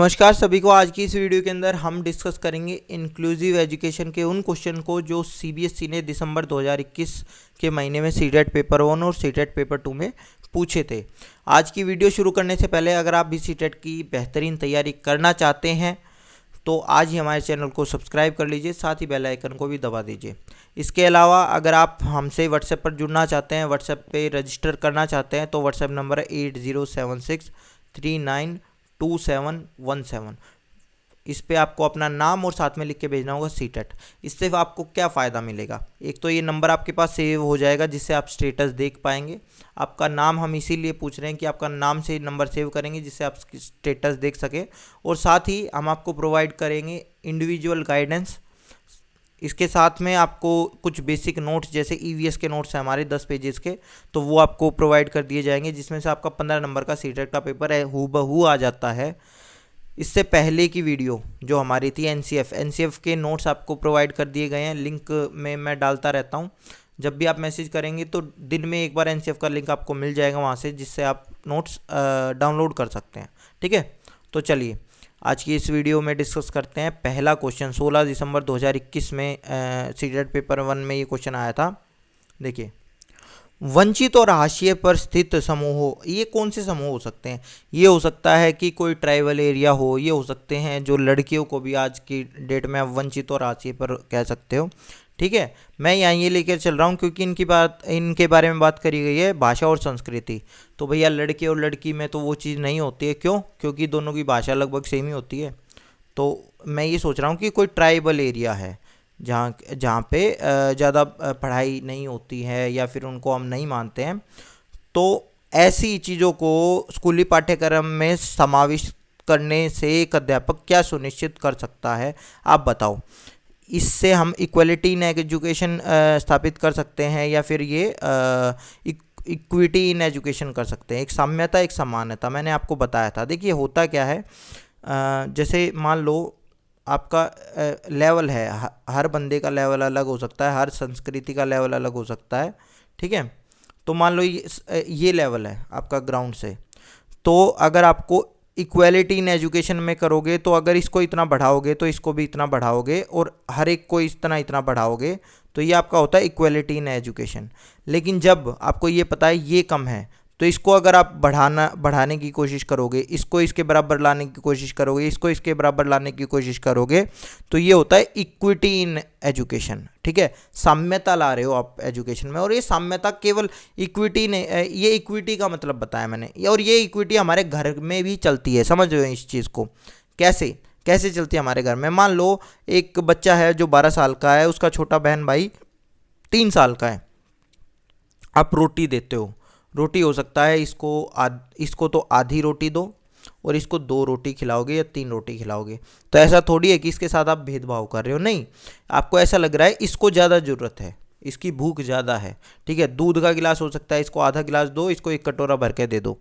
नमस्कार सभी को। आज की इस वीडियो के अंदर हम डिस्कस करेंगे इंक्लूसिव एजुकेशन के उन क्वेश्चन को जो सीबीएसई ने दिसंबर 2021 के महीने में सीटेट पेपर 1 और सीटेट पेपर 2 में पूछे थे। आज की वीडियो शुरू करने से पहले अगर आप भी सीटेट की बेहतरीन तैयारी करना चाहते हैं तो आज ही हमारे चैनल को सब्सक्राइब कर लीजिए, साथ ही बेल आइकन को भी दबा दीजिए। इसके अलावा अगर आप हमसे व्हाट्सएप पर जुड़ना चाहते हैं, व्हाट्सएप पे रजिस्टर करना चाहते हैं तो व्हाट्सएप नंबर है 8076392717। इस पे आपको अपना नाम और साथ में लिख के भेजना होगा सीटेट। इससे आपको क्या फ़ायदा मिलेगा? एक तो ये नंबर आपके पास सेव हो जाएगा जिससे आप स्टेटस देख पाएंगे। आपका नाम हम इसीलिए पूछ रहे हैं कि आपका नाम से नंबर सेव करेंगे जिससे आप स्टेटस देख सकें, और साथ ही हम आपको प्रोवाइड करेंगे इंडिविजुअल गाइडेंस। इसके साथ में आपको कुछ बेसिक नोट्स जैसे ईवीएस के नोट्स हैं हमारे 10 पेजेस के, तो वो आपको प्रोवाइड कर दिए जाएंगे जिसमें से आपका 15 नंबर का सीटेट का पेपर है हूबहू आ जाता है। इससे पहले की वीडियो जो हमारी थी एनसीएफ के नोट्स आपको प्रोवाइड कर दिए गए हैं। लिंक में मैं डालता रहता हूँ, जब भी आप मैसेज करेंगे तो दिन में एक बार एनसीएफ का लिंक आपको मिल जाएगा वहाँ से, जिससे आप नोट्स डाउनलोड कर सकते हैं। ठीक है, तो चलिए आज की इस वीडियो में डिस्कस करते हैं। पहला क्वेश्चन 16 दिसंबर 2021 में सीटेट पेपर 1 में ये क्वेश्चन आया था। देखिए, वंचित और हाशिए पर स्थित समूह, ये कौन से समूह हो सकते हैं? ये हो सकता है कि कोई ट्राइबल एरिया हो, ये हो सकते हैं जो लड़कियों को भी आज की डेट में आप वंचित और हाशिए पर कह सकते हो। ठीक है, मैं यहाँ ये लेकर चल रहा हूँ क्योंकि इनके बारे में बात करी गई है भाषा और संस्कृति। तो भैया लड़के और लड़की में तो वो चीज़ नहीं होती है। क्यों? क्योंकि दोनों की भाषा लगभग सेम ही होती है। तो मैं ये सोच रहा हूँ कि कोई ट्राइबल एरिया है जहाँ पे ज़्यादा पढ़ाई नहीं होती है या फिर उनको हम नहीं मानते हैं, तो ऐसी चीज़ों को स्कूली पाठ्यक्रम में समाविष्ट करने से एक अध्यापक क्या सुनिश्चित कर सकता है? आप बताओ। इससे हम इक्वलिटी इन एजुकेशन स्थापित कर सकते हैं या फिर ये इक्विटी इन एजुकेशन कर सकते हैं। एक साम्यता, एक समानता मैंने आपको बताया था। देखिए होता क्या है, जैसे मान लो आपका लेवल है, हर बंदे का लेवल अलग हो सकता है, हर संस्कृति का लेवल अलग हो सकता है। ठीक है, तो मान लो ये लेवल है आपका ग्राउंड से, तो अगर आपको इक्वेलिटी इन एजुकेशन में करोगे तो अगर इसको इतना बढ़ाओगे तो इसको भी इतना बढ़ाओगे और हर एक को इतना बढ़ाओगे, तो ये आपका होता है इक्वेलिटी इन एजुकेशन। लेकिन जब आपको ये पता है ये कम है तो इसको अगर आप बढ़ाने की कोशिश करोगे, इसको इसके बराबर लाने की कोशिश करोगे, इसको इसके बराबर लाने की कोशिश करोगे, तो ये होता है इक्विटी इन एजुकेशन। ठीक है, साम्यता ला रहे हो आप एजुकेशन में। और ये साम्यता केवल इक्विटी ने, ये इक्विटी का मतलब बताया मैंने, और ये इक्विटी हमारे घर में भी चलती है। समझ रहे हो इस चीज़ को? कैसे चलती है हमारे घर में? मान लो एक बच्चा है जो 12 साल का है, उसका छोटा बहन भाई 3 साल का है। आप रोटी देते हो, रोटी हो सकता है इसको तो आधी रोटी दो और इसको 2 रोटी खिलाओगे या 3 रोटी खिलाओगे। तो ऐसा थोड़ी है कि इसके साथ आप भेदभाव कर रहे हो, नहीं। आपको ऐसा लग रहा है इसको ज़्यादा ज़रूरत है, इसकी भूख ज़्यादा है। ठीक है, दूध का गिलास हो सकता है, इसको आधा गिलास दो, इसको 1 कटोरा भर के दे दो।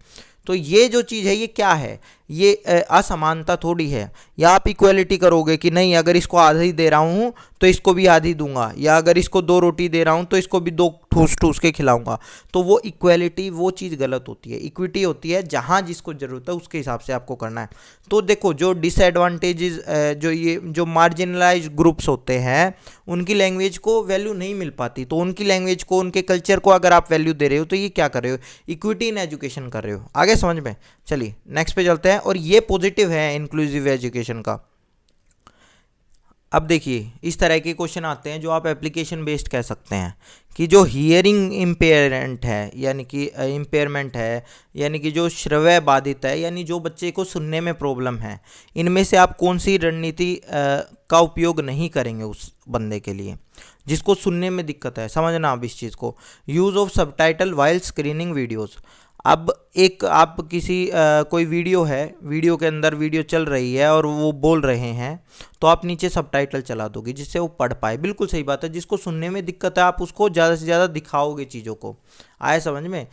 तो ये जो चीज़ है ये क्या है? ये असमानता थोड़ी है। या आप इक्वलिटी करोगे कि नहीं, अगर इसको आधी दे रहा हूँ तो इसको भी आधी दूंगा, या अगर इसको 2 रोटी दे रहा हूँ तो इसको भी 2 ठूस के खिलाऊंगा। तो वो इक्वलिटी, वो चीज़ गलत होती है। इक्विटी होती है जहाँ जिसको ज़रूरत है उसके हिसाब से आपको करना है। तो देखो, जो डिसएडवांटेजेस, जो मार्जिनलाइज ग्रुप्स होते हैं उनकी लैंग्वेज को वैल्यू नहीं मिल पाती, तो उनकी लैंग्वेज को, उनके कल्चर को अगर आप वैल्यू दे रहे हो तो ये क्या कर रहे हो? इक्विटी इन एजुकेशन कर रहे हो। आगे समझ में? चलिए नेक्स्ट पे चलते हैं। और ये पॉजिटिव है इंक्लूसिव एजुकेशन का। अब देखिए इस तरह के क्वेश्चन आते हैं जो आप एप्लीकेशन बेस्ड कह सकते हैं कि जो हियरिंग इम्पेयरमेंट है, यानी कि जो श्रवण बाधित है, यानी जो बच्चे को सुनने में प्रॉब्लम है, इनमें से आप कौन सी रणनीति का उपयोग नहीं करेंगे उस बंदे के लिए जिसको सुनने में दिक्कत है? समझना आप इस चीज़ को। Use of subtitle while screening videos. अब एक आप कोई वीडियो है, वीडियो के अंदर वीडियो चल रही है और वो बोल रहे हैं, तो आप नीचे सबटाइटल चला दोगे जिससे वो पढ़ पाए। बिल्कुल सही बात है, जिसको सुनने में दिक्कत है आप उसको ज़्यादा से ज़्यादा दिखाओगे चीज़ों को। आए समझ में?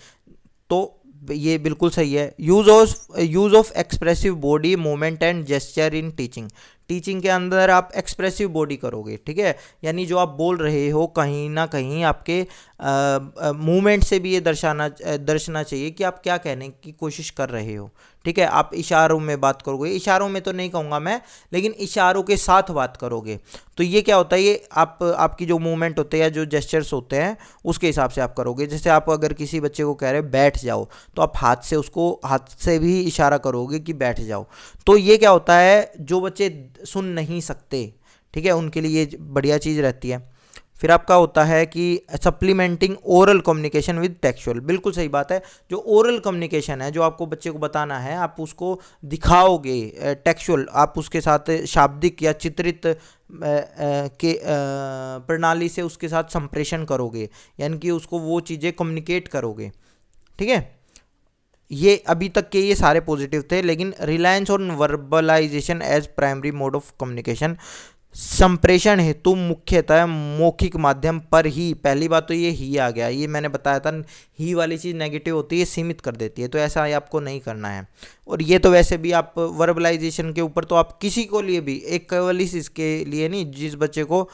तो ये बिल्कुल सही है। Use of expressive body movement and gesture in teaching. Teaching के अंदर आप एक्सप्रेसिव बॉडी करोगे, ठीक है, यानी जो आप बोल रहे हो कहीं ना कहीं आपके मूवमेंट से भी ये दर्शाना चाहिए कि आप क्या कहने की कोशिश कर रहे हो, ठीक है। आप इशारों में बात करोगे, इशारों में तो नहीं कहूँगा मैं, लेकिन इशारों के साथ बात करोगे। तो ये क्या होता है, ये आपकी जो मूवमेंट होते हैं या जो जेस्चर्स होते हैं उसके हिसाब से आप करोगे। जैसे आप अगर किसी बच्चे को कह रहे हो बैठ जाओ, तो आप हाथ से भी इशारा करोगे कि बैठ जाओ। तो ये क्या होता है, जो बच्चे सुन नहीं सकते, ठीक है, उनके लिए ये बढ़िया चीज़ रहती है। फिर आपका होता है कि supplementing oral communication with textual, बिल्कुल सही बात है। जो ओरल कम्युनिकेशन है, जो आपको बच्चे को बताना है, आप उसको दिखाओगे टेक्सचुअल, आप उसके साथ शाब्दिक या चित्रित के प्रणाली से उसके साथ संप्रेषण करोगे, यानी कि उसको वो चीज़ें कम्युनिकेट करोगे, ठीक है। ये अभी तक के ये सारे पॉजिटिव थे। लेकिन reliance on verbalisation as primary mode of communication, संप्रेषण हेतु मुख्यतः मौखिक माध्यम पर ही, पहली बात तो ये ही आ गया, ये मैंने बताया था, ही वाली चीज़ नेगेटिव होती है, सीमित कर देती है, तो ऐसा आपको नहीं करना है। और ये तो वैसे भी आप वर्बलाइजेशन के ऊपर तो आप किसी को लिए भी, एक केवल इसके लिए नहीं जिस बच्चे को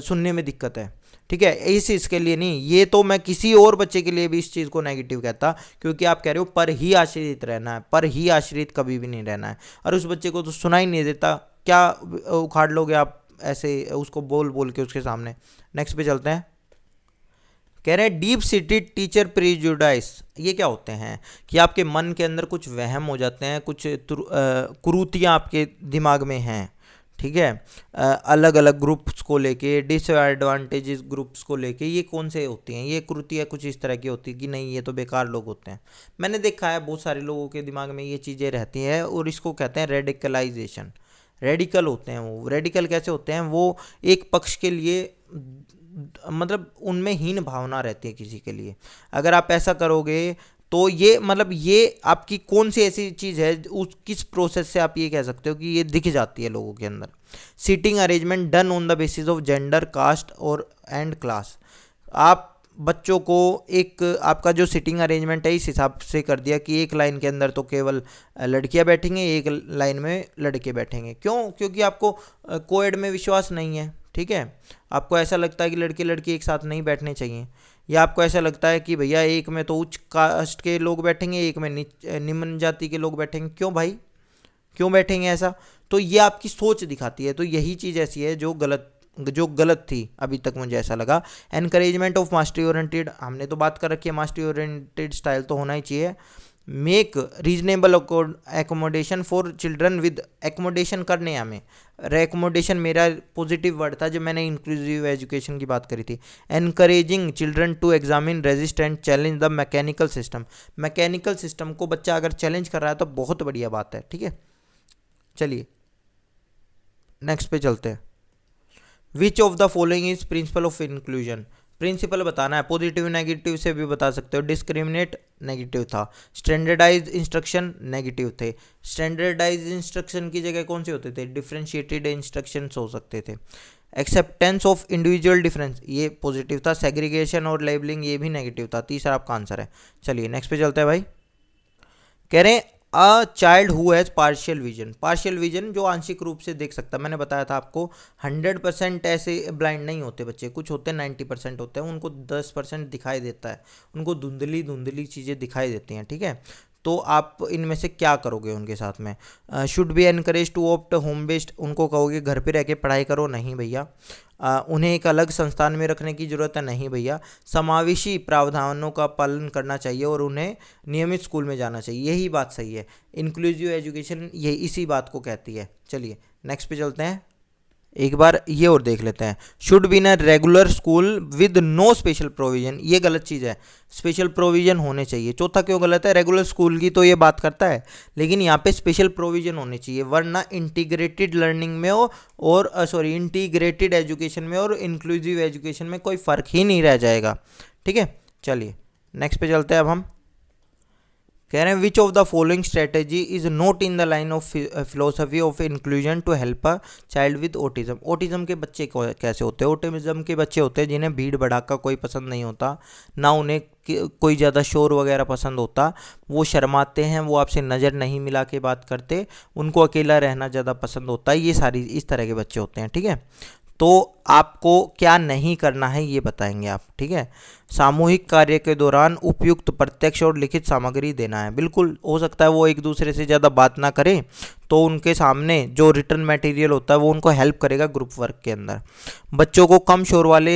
सुनने में दिक्कत है, ठीक है, इसके लिए नहीं, ये तो मैं किसी और बच्चे के लिए भी इस चीज़ को नेगेटिव कहता, क्योंकि आप कह रहे हो पर ही आश्रित रहना है, पर ही आश्रित कभी भी नहीं रहना है। और उस बच्चे को तो सुना ही नहीं देता, क्या उखाड़ लोगे आप ऐसे उसको बोल बोल के उसके सामने। नेक्स्ट पे चलते हैं। कह रहे हैं डीप सीटेड टीचर प्रीजुडाइस, ये क्या होते हैं कि आपके मन के अंदर कुछ वहम हो जाते हैं, कुछ कुरीतियाँ आपके दिमाग में हैं, ठीक है, अलग अलग ग्रुप्स को लेके, डिसएडवांटेजेस ग्रुप्स को लेके, ये कौन से होती हैं, ये कुरीतियाँ कुछ इस तरह की होती है कि नहीं ये तो बेकार लोग होते हैं। मैंने देखा है बहुत सारे लोगों के दिमाग में ये चीज़ें रहती हैं, और इसको कहते हैं रेडिकलाइजेशन। रेडिकल होते हैं वो। रेडिकल कैसे होते हैं, वो एक पक्ष के लिए, मतलब उनमें हीन भावना रहती है किसी के लिए। अगर आप ऐसा करोगे तो ये मतलब ये आपकी कौन सी ऐसी चीज़ है, उस किस प्रोसेस से आप ये कह सकते हो कि ये दिख जाती है लोगों के अंदर। Seating arrangement done on the basis of gender, caste और एंड क्लास। आप बच्चों को एक आपका जो सिटिंग अरेंजमेंट है इस हिसाब से कर दिया कि एक लाइन के अंदर तो केवल लड़कियां बैठेंगे, एक लाइन में लड़के बैठेंगे। क्यों? क्योंकि आपको कोएड में विश्वास नहीं है, ठीक है। आपको ऐसा लगता है कि लड़के लड़की एक साथ नहीं बैठने चाहिए, या आपको ऐसा लगता है कि भैया एक में तो उच्च कास्ट के लोग बैठेंगे, एक में निम्न जाति के लोग बैठेंगे। क्यों भाई, क्यों बैठेंगे ऐसा? तो ये आपकी सोच दिखाती है। तो यही चीज़ ऐसी है जो गलत थी अभी तक, मुझे ऐसा लगा। एनकरेजमेंट ऑफ मास्टरी ओरिएंटेड, हमने तो बात कर रखी है, मास्टरी ओरिएंटेड स्टाइल तो होना ही चाहिए। Make reasonable accommodation for children with, accommodation करने हमें, रेकोमोडेशन मेरा पॉजिटिव वर्ड था जब मैंने इंक्लूसिव एजुकेशन की बात करी थी। Encouraging children to examine resist and challenge the mechanical system, mechanical system को बच्चा अगर चैलेंज कर रहा है तो बहुत बढ़िया बात है, ठीक है। चलिए नेक्स्ट पे चलते हैं। Which of the following is principle of inclusion, principle बताना है, पॉजिटिव नेगेटिव से भी बता सकते हो। डिस्क्रिमिनेट नेगेटिव था, स्टैंडर्डाइज्ड इंस्ट्रक्शन नेगेटिव थे। स्टैंडर्डाइज्ड इंस्ट्रक्शन की जगह कौन से होते थे? डिफरेंशिएटेड इंस्ट्रक्शंस हो सकते थे। एक्सेप्टेंस ऑफ इंडिविजुअल डिफरेंस ये पॉजिटिव था। सेग्रीगेशन और लेबलिंग ये भी नेगेटिव था। तीसरा आपका आंसर है। चलिए नेक्स्ट पे चलते हैं भाई। कह रहे हैं a child who has partial vision, partial vision जो आंशिक रूप से देख सकता है। मैंने बताया था आपको 100% ऐसे ब्लाइंड नहीं होते बच्चे, कुछ होते हैं 90% होते हैं, उनको 10% दिखाई देता है, उनको धुंधली धुंधली चीज़ें दिखाई देती हैं, ठीक है। तो आप इनमें से क्या करोगे उनके साथ में? Should be encourage to opt home based, उनको कहोगे घर पे रह के पढ़ाई करो? नहीं भैया। उन्हें एक अलग संस्थान में रखने की ज़रूरत है? नहीं भैया। समावेशी प्रावधानों का पालन करना चाहिए और उन्हें नियमित स्कूल में जाना चाहिए, यही बात सही है। इंक्लूसिव एजुकेशन ये इसी बात को कहती है। चलिए नेक्स्ट पे चलते हैं। एक बार ये और देख लेते हैं। Should be in regular school with no special provision, ये गलत चीज़ है, स्पेशल प्रोविजन होने चाहिए। चौथा क्यों गलत है? रेगुलर स्कूल की तो ये बात करता है, लेकिन यहाँ पे स्पेशल प्रोविजन होने चाहिए, वरना इंटीग्रेटेड लर्निंग में और इंटीग्रेटेड एजुकेशन में और इंक्लूसिव एजुकेशन में कोई फ़र्क ही नहीं रह जाएगा, ठीक है। चलिए नेक्स्ट पे चलते हैं अब हम। कह रहे हैं which of the following strategy is not in the line of philosophy of inclusion to help a child with autism. Autism के बच्चे कैसे होते हैं? ऑटिज्म के बच्चे होते हैं जिन्हें भीड़ भड़ाका कोई पसंद नहीं होता, ना उन्हें कोई ज़्यादा शोर वगैरह पसंद होता, वो शर्माते हैं, वो आपसे नज़र नहीं मिला के बात करते, उनको अकेला रहना ज़्यादा पसंद होता है। ये सारी इस तरह के बच्चे होते हैं, ठीक है। तो आपको क्या नहीं करना है ये बताएंगे आप, ठीक है। सामूहिक कार्य के दौरान उपयुक्त प्रत्यक्ष और लिखित सामग्री देना है। बिल्कुल हो सकता है वो एक दूसरे से ज़्यादा बात ना करें, तो उनके सामने जो रिटर्न मटेरियल होता है वो उनको हेल्प करेगा ग्रुप वर्क के अंदर। बच्चों को कम शोर वाले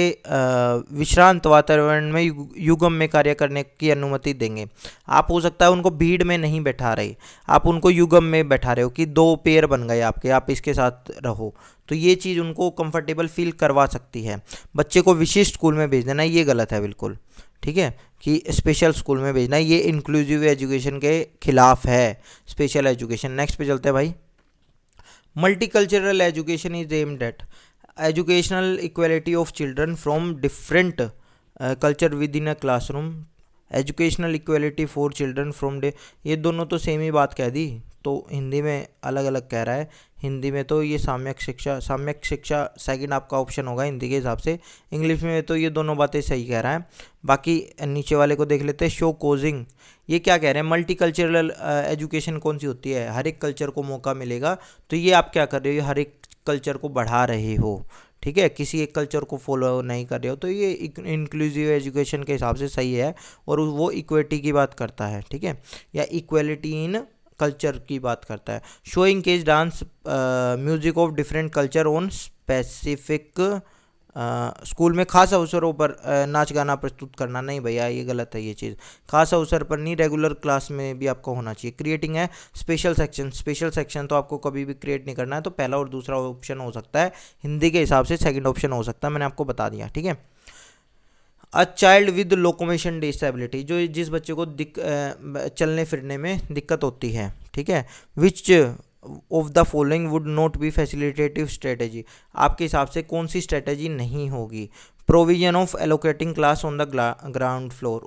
विश्रांत वातावरण में युगम में कार्य करने की अनुमति देंगे। आप हो सकता है उनको भीड़ में नहीं बैठा रहे, आप उनको युगम में बैठा रहे हो कि 2 पेयर बन गए आपके, आप इसके साथ रहो, तो ये चीज़ उनको कंफर्टेबल फील करवा सकती है। बच्चे को विशिष्ट स्कूल में भेज देना ये गलत है बिल्कुल, ठीक है, कि स्पेशल स्कूल में भेजना, ये इंक्लूसिव एजुकेशन के खिलाफ है, स्पेशल एजुकेशन। नेक्स्ट पे चलते हैं भाई। Multicultural education is aimed at educational equality of children from different culture with in a classroom. Educational equality for children from day, ये दोनों तो सेम ही बात कह दी, तो हिंदी में अलग अलग कह रहा है। हिंदी में तो ये साम्यक शिक्षा सेकंड आपका ऑप्शन होगा हिंदी के हिसाब से। इंग्लिश में तो ये दोनों बातें सही कह रहा है। बाकी नीचे वाले को देख लेते हैं। शो कोजिंग, ये क्या कह रहे हैं? मल्टी कल्चरल एजुकेशन कौन सी होती है? हर एक कल्चर को मौका मिलेगा, तो ये आप क्या कर रहे हो? हर एक कल्चर को बढ़ा रहे हो, ठीक है, किसी एक कल्चर को फॉलो नहीं कर रहे हो, तो ये इंक्लूसिव एजुकेशन के हिसाब से सही है, और वो इक्विटी की बात करता है, ठीक है, या इक्वलिटी इन कल्चर की बात करता है। शोइंग केज dance music of different culture on specific school में खास अवसरों पर नाच गाना प्रस्तुत करना, नहीं भैया ये गलत है। ये चीज़ खास अवसर पर नहीं, रेगुलर क्लास में भी आपको होना चाहिए। क्रिएटिंग है स्पेशल सेक्शन तो आपको कभी भी क्रिएट नहीं करना है, तो पहला और दूसरा ऑप्शन हो सकता है, हिंदी के हिसाब से सेकंड ऑप्शन हो सकता है, मैंने आपको बता दिया, ठीक है। अ चाइल्ड विद लोकोमेशन डिसेबिलिटी, जो जिस बच्चे को चलने फिरने में दिक्कत होती है, ठीक है। विच of the following would not be facilitative strategy, आपके हिसाब से कौन सी स्ट्रेटेजी नहीं होगी? Provision of allocating class on the ground floor,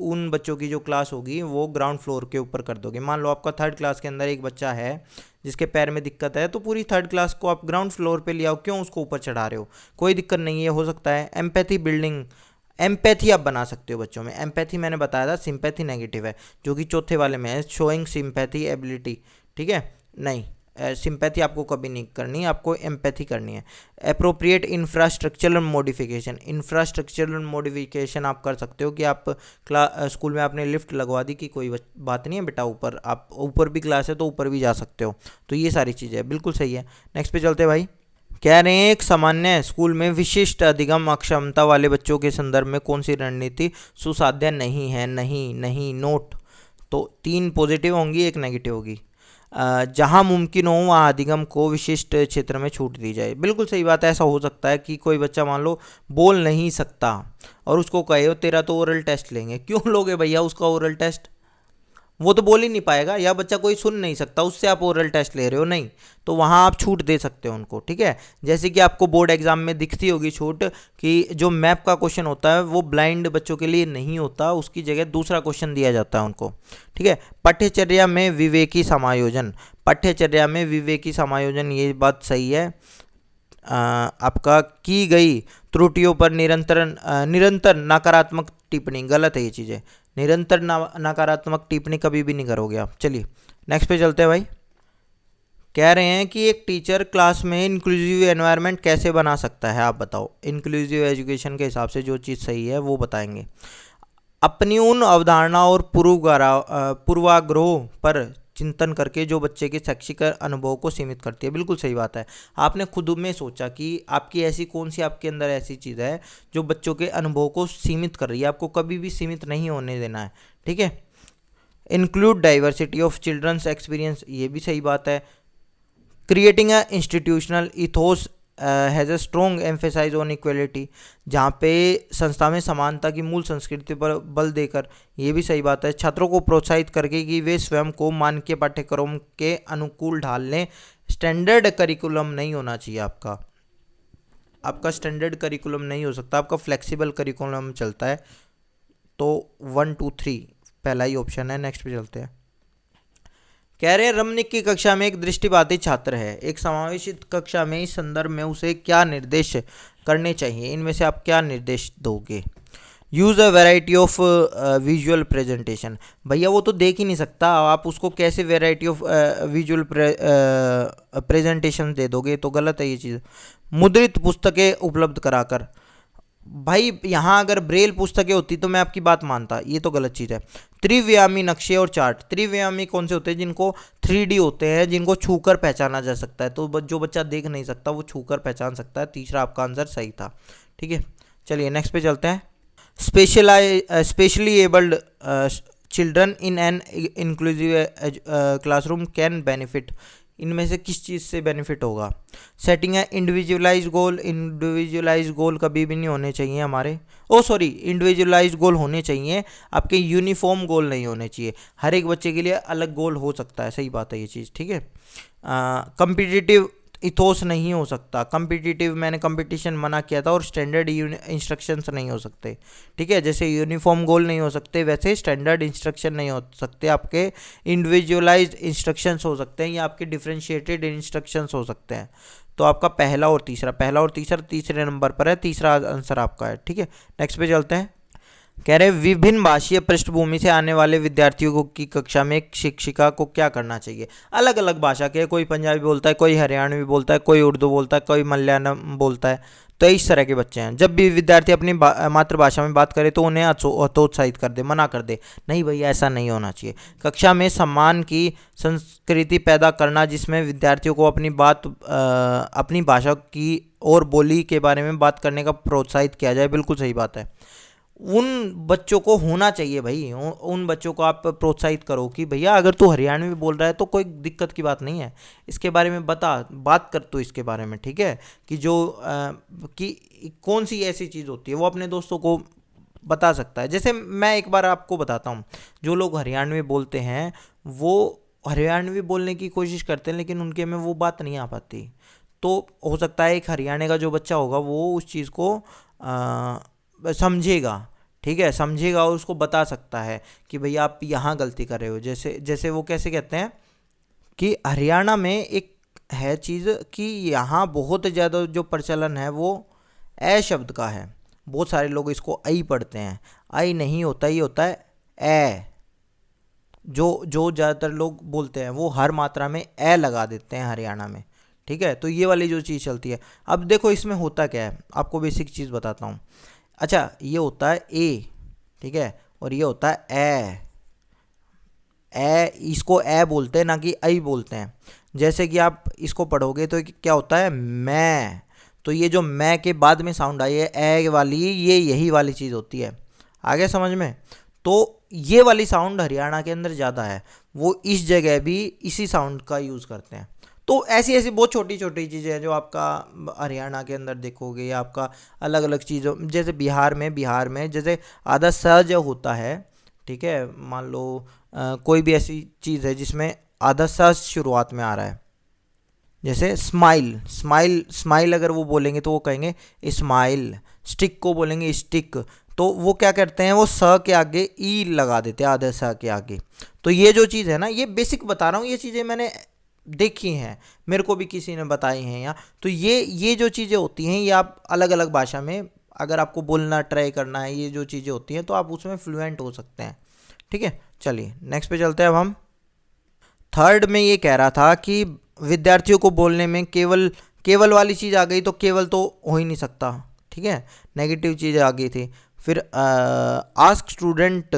उन बच्चों की जो क्लास होगी वो ग्राउंड फ्लोर के ऊपर कर दोगे। मान लो आपका 3rd क्लास के अंदर एक बच्चा है जिसके पैर में दिक्कत है, तो पूरी 3rd क्लास को आप ग्राउंड फ्लोर पे ले आओ, क्यों उसको ऊपर चढ़ा रहे हो? कोई दिक्कत नहीं है, हो सकता है। एम्पैथी बिल्डिंग, एम्पैथी आप बना सकते हो बच्चों में। एम्पैथी मैंने बताया था, सिंपैथी नेगेटिव है, जो कि चौथे वाले में है, शोइंग सिंपैथी एबिलिटी, ठीक है, नहीं सिंपैथी आपको कभी नहीं करनी, आपको एम्पैथी करनी है। अप्रोप्रिएट इंफ्रास्ट्रक्चरल मॉडिफिकेशन आप कर सकते हो कि आप स्कूल में आपने लिफ्ट लगवा दी कि कोई बात नहीं है बेटा, ऊपर आप ऊपर भी क्लास है तो ऊपर भी जा सकते हो, तो ये सारी चीज़ें बिल्कुल सही है। नेक्स्ट पे चलते हैं भाई। कह रहे हैं एक सामान्य स्कूल में विशिष्ट अधिगम अक्षमता वाले बच्चों के संदर्भ में कौन सी रणनीति सुसाध्य नहीं है? नहीं नोट, तो 3 पॉजिटिव होंगी, 1 नेगेटिव होगी। जहां मुमकिन हो वहाँ अधिगम को विशिष्ट क्षेत्र में छूट दी जाए, बिल्कुल सही बात है। ऐसा हो सकता है कि कोई बच्चा मान लो बोल नहीं सकता और उसको कहे हो तेरा तो ओरल टेस्ट लेंगे, क्यों लोगे भैया उसका ओरल टेस्ट? वो तो बोल ही नहीं पाएगा, या बच्चा कोई सुन नहीं सकता, उससे आप ओरल टेस्ट ले रहे हो, नहीं, तो वहाँ आप छूट दे सकते हो उनको, ठीक है। जैसे कि आपको बोर्ड एग्जाम में दिखती होगी छूट कि जो मैप का क्वेश्चन होता है वो ब्लाइंड बच्चों के लिए नहीं होता, उसकी जगह दूसरा क्वेश्चन दिया जाता है उनको, ठीक है। पाठ्यचर्या में विवेकी समायोजन, पाठ्यचर्या में विवेकी समायोजन, ये बात सही है। आपका की गई त्रुटियों पर निरंतर नकारात्मक टिप्पणी, गलत है ये चीज़ें, निरंतर नकारात्मक टिप्पणी कभी भी नहीं करोगे आप। चलिए नेक्स्ट पे चलते हैं भाई। कह रहे हैं कि एक टीचर क्लास में इंक्लूसिव एनवायरनमेंट कैसे बना सकता है, आप बताओ। इंक्लूसिव एजुकेशन के हिसाब से जो चीज़ सही है वो बताएंगे। अपनी उन अवधारणा और पूर्वाग्रहों पर चिंतन करके जो बच्चे के शैक्षिक अनुभव को सीमित करती है, बिल्कुल सही बात है। आपने खुद में सोचा कि आपकी ऐसी कौन सी आपके अंदर ऐसी चीज़ है जो बच्चों के अनुभव को सीमित कर रही है, आपको कभी भी सीमित नहीं होने देना है, ठीक है। Include diversity of children's experience, ये भी सही बात है। Creating a institutional ethos has a strong emphasize on equality, जहाँ पे संस्था में समानता की मूल संस्कृति पर बल देकर, ये भी सही बात है। छात्रों को प्रोत्साहित करके कि वे स्वयं को मानकीय पाठ्यक्रम के अनुकूल ढाल लें, स्टैंडर्ड करिकुलम नहीं होना चाहिए आपका स्टैंडर्ड करिकुलम नहीं हो सकता, आपका फ्लेक्सिबल करिकुलम चलता है। तो 1 2 3 पहला ही ऑप्शन है। नेक्स्ट पे चलते हैं। कह रहे हैं रमनिक की कक्षा में एक दृष्टिबाधित छात्र है, एक समावेशित कक्षा में इस संदर्भ में उसे क्या निर्देश करने चाहिए, इनमें से आप क्या निर्देश दोगे। Use a variety of visual presentation. भैया वो तो देख ही नहीं सकता, आप उसको कैसे वेराइटी ऑफ विजुअल प्रेजेंटेशन दे दोगे, तो गलत है ये चीज़। मुद्रित पुस्तकें उपलब्ध कराकर। भाई यहाँ अगर ब्रेल पुस्तकें होती तो मैं आपकी बात मानता, ये तो गलत चीज़ है। त्रिव्यामी नक्शे और चार्ट। त्रिव्यामी कौन से होते हैं, जिनको 3D होते हैं, जिनको छूकर पहचाना जा सकता है, तो जो बच्चा देख नहीं सकता वो छूकर पहचान सकता है। तीसरा आपका आंसर सही था। ठीक है, चलिए नेक्स्ट पे चलते हैं। Specially abled children in an inclusive classroom can benefit. इनमें से किस चीज़ से बेनिफिट होगा। सेटिंग है इंडिविजुअलाइज गोल। इंडिविजुअलाइज गोल कभी भी नहीं होने चाहिए हमारे, इंडिविजुअलाइज गोल होने चाहिए, आपके यूनिफॉर्म गोल नहीं होने चाहिए। हर एक बच्चे के लिए अलग गोल हो सकता है, सही बात है ये चीज़। ठीक है, कम्पिटिटिव इथोस नहीं हो सकता। कम्पिटिटिव मैंने कंपटीशन मना किया था, और स्टैंडर्ड इंस्ट्रक्शंस नहीं हो सकते। ठीक है, जैसे यूनिफॉर्म गोल नहीं हो सकते, वैसे स्टैंडर्ड इंस्ट्रक्शन नहीं हो सकते। आपके इंडिविजुअलाइज्ड इंस्ट्रक्शंस हो सकते हैं, या आपके डिफरेंशिएटेड इंस्ट्रक्शंस हो सकते हैं। तो आपका पहला और तीसरा तीसरे नंबर पर है, तीसरा आंसर आपका है। ठीक है, नेक्स्ट पे चलते हैं। कह रहे विभिन्न भाषीय पृष्ठभूमि से आने वाले विद्यार्थियों की कक्षा में एक शिक्षिका को क्या करना चाहिए। अलग अलग भाषा के, कोई पंजाबी बोलता है, कोई हरियाणवी बोलता है, कोई उर्दू बोलता है, कोई मलयालम बोलता है, तो इस तरह के बच्चे हैं। जब भी विद्यार्थी अपनी मातृभाषा में बात करे तो उन्हें हतोत्साहित कर दे, मना कर दे। नहीं भैया, ऐसा नहीं होना चाहिए। कक्षा में सम्मान की संस्कृति पैदा करना, जिसमें विद्यार्थियों को अपनी भाषा की और बोली के बारे में बात करने का प्रोत्साहित किया जाए, बिल्कुल सही बात है। उन बच्चों को होना चाहिए भाई, उन बच्चों को आप प्रोत्साहित करो कि भैया अगर तू हरियाणवी में बोल रहा है तो कोई दिक्कत की बात नहीं है, इसके बारे में बात कर तू इसके बारे में। ठीक है, कि कि कौन सी ऐसी चीज़ होती है वो अपने दोस्तों को बता सकता है। जैसे मैं एक बार आपको बताता हूँ, जो लोग हरियाणवी बोलते हैं वो हरियाणवी बोलने की कोशिश करते हैं, लेकिन उनके में वो बात नहीं आ पाती। तो हो सकता है एक हरियाणा का जो बच्चा होगा वो उस चीज़ को समझेगा। ठीक है, समझेगा और उसको बता सकता है कि भैया आप यहाँ गलती कर रहे हो। जैसे वो कैसे कहते हैं कि हरियाणा में एक है चीज़ कि यहाँ बहुत ज़्यादा जो प्रचलन है वो ए शब्द का है। बहुत सारे लोग इसको आई पढ़ते हैं, आई नहीं होता, ये होता है ए। जो ज़्यादातर लोग बोलते हैं वो हर मात्रा में ए लगा देते हैं हरियाणा में। ठीक है, तो ये वाली जो चीज़ चलती है। अब देखो इसमें होता क्या है, आपको बेसिक चीज़ बताता हूँ। अच्छा, ये होता है ए, ठीक है, और ये होता है ए। इसको ए बोलते हैं, ना कि आई बोलते हैं। जैसे कि आप इसको पढ़ोगे तो क्या होता है, मैं। तो ये जो मैं के बाद में साउंड आई है ए वाली, ये यही वाली चीज़ होती है। आगे समझ में। तो ये वाली साउंड हरियाणा के अंदर ज़्यादा है, वो इस जगह भी इसी साउंड का यूज़ करते हैं। तो ऐसी ऐसी बहुत छोटी छोटी चीज़ें हैं जो आपका हरियाणा के अंदर देखोगे, या आपका अलग अलग चीज़ों, जैसे बिहार में जैसे आधा स जो होता है। ठीक है, मान लो कोई भी ऐसी चीज़ है जिसमें आधा स शुरुआत में आ रहा है, जैसे स्माइल अगर वो बोलेंगे तो वो कहेंगे स्माइल। स्टिक को बोलेंगे स्टिक, तो वो क्या करते हैं, वो स के आगे ई लगा देते हैं, आधे स के आगे। तो ये जो चीज़ है ना, ये बेसिक बता रहा हूँ, ये चीज़ें मैंने देखी हैं, मेरे को भी किसी ने बताई हैं। या तो ये जो चीज़ें होती हैं, ये आप अलग अलग भाषा में अगर आपको बोलना ट्राई करना है, ये जो चीज़ें होती हैं तो आप उसमें फ्लुएंट हो सकते हैं। ठीक है, चलिए नेक्स्ट पे चलते हैं। अब हम थर्ड में ये कह रहा था कि विद्यार्थियों को बोलने में केवल वाली चीज़ आ गई, तो केवल तो हो ही नहीं सकता। ठीक है, नेगेटिव चीज़ आ गई थी। फिर ask student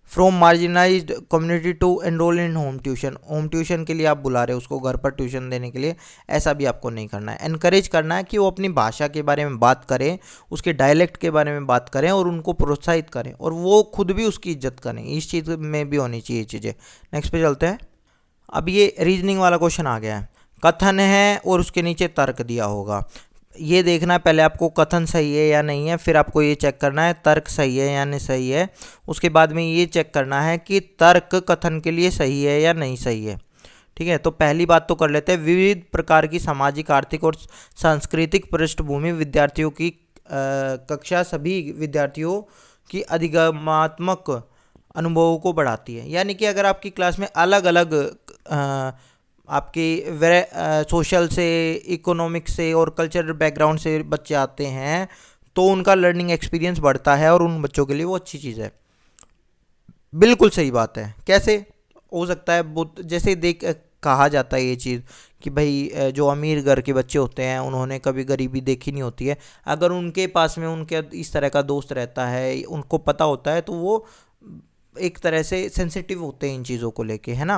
from marginalised community to enrol in home tuition के लिए आप बुला रहे हो उसको घर पर ट्यूशन देने के लिए, ऐसा भी आपको नहीं करना है। एनकरेज करना है कि वो अपनी भाषा के बारे में बात करें, उसके डायलेक्ट के बारे में बात करें, और उनको प्रोत्साहित करें, और वो खुद भी उसकी इज्जत करें। इस चीज़ में भी होनी चाहिए चीज़ें। नेक्स्ट पे चलते हैं। अब ये रीजनिंग वाला क्वेश्चन आ गया है। कथन है और उसके नीचे तर्क दिया होगा। ये देखना है पहले आपको कथन सही है या नहीं है, फिर आपको ये चेक करना है तर्क सही है या नहीं सही है। उसके बाद में ये चेक करना है कि तर्क कथन के लिए सही है या नहीं सही है। ठीक है, तो पहली बात तो कर लेते हैं। विविध प्रकार की सामाजिक, आर्थिक और सांस्कृतिक पृष्ठभूमि विद्यार्थियों की कक्षा सभी विद्यार्थियों की अनुभवों को बढ़ाती है। यानी कि अगर आपकी क्लास में अलग अलग आपकी सोशल से, इकोनॉमिक से और कल्चरल बैकग्राउंड से बच्चे आते हैं तो उनका लर्निंग एक्सपीरियंस बढ़ता है और उन बच्चों के लिए वो अच्छी चीज़ है। बिल्कुल सही बात है। कैसे हो सकता है? जैसे देख कहा जाता है ये चीज़ कि भाई जो अमीर घर के बच्चे होते हैं उन्होंने कभी गरीबी देखी नहीं होती है। अगर उनके पास में उनके इस तरह का दोस्त रहता है, उनको पता होता है, तो वो एक तरह से सेंसिटिव होते हैं इन चीज़ों को लेके, है ना।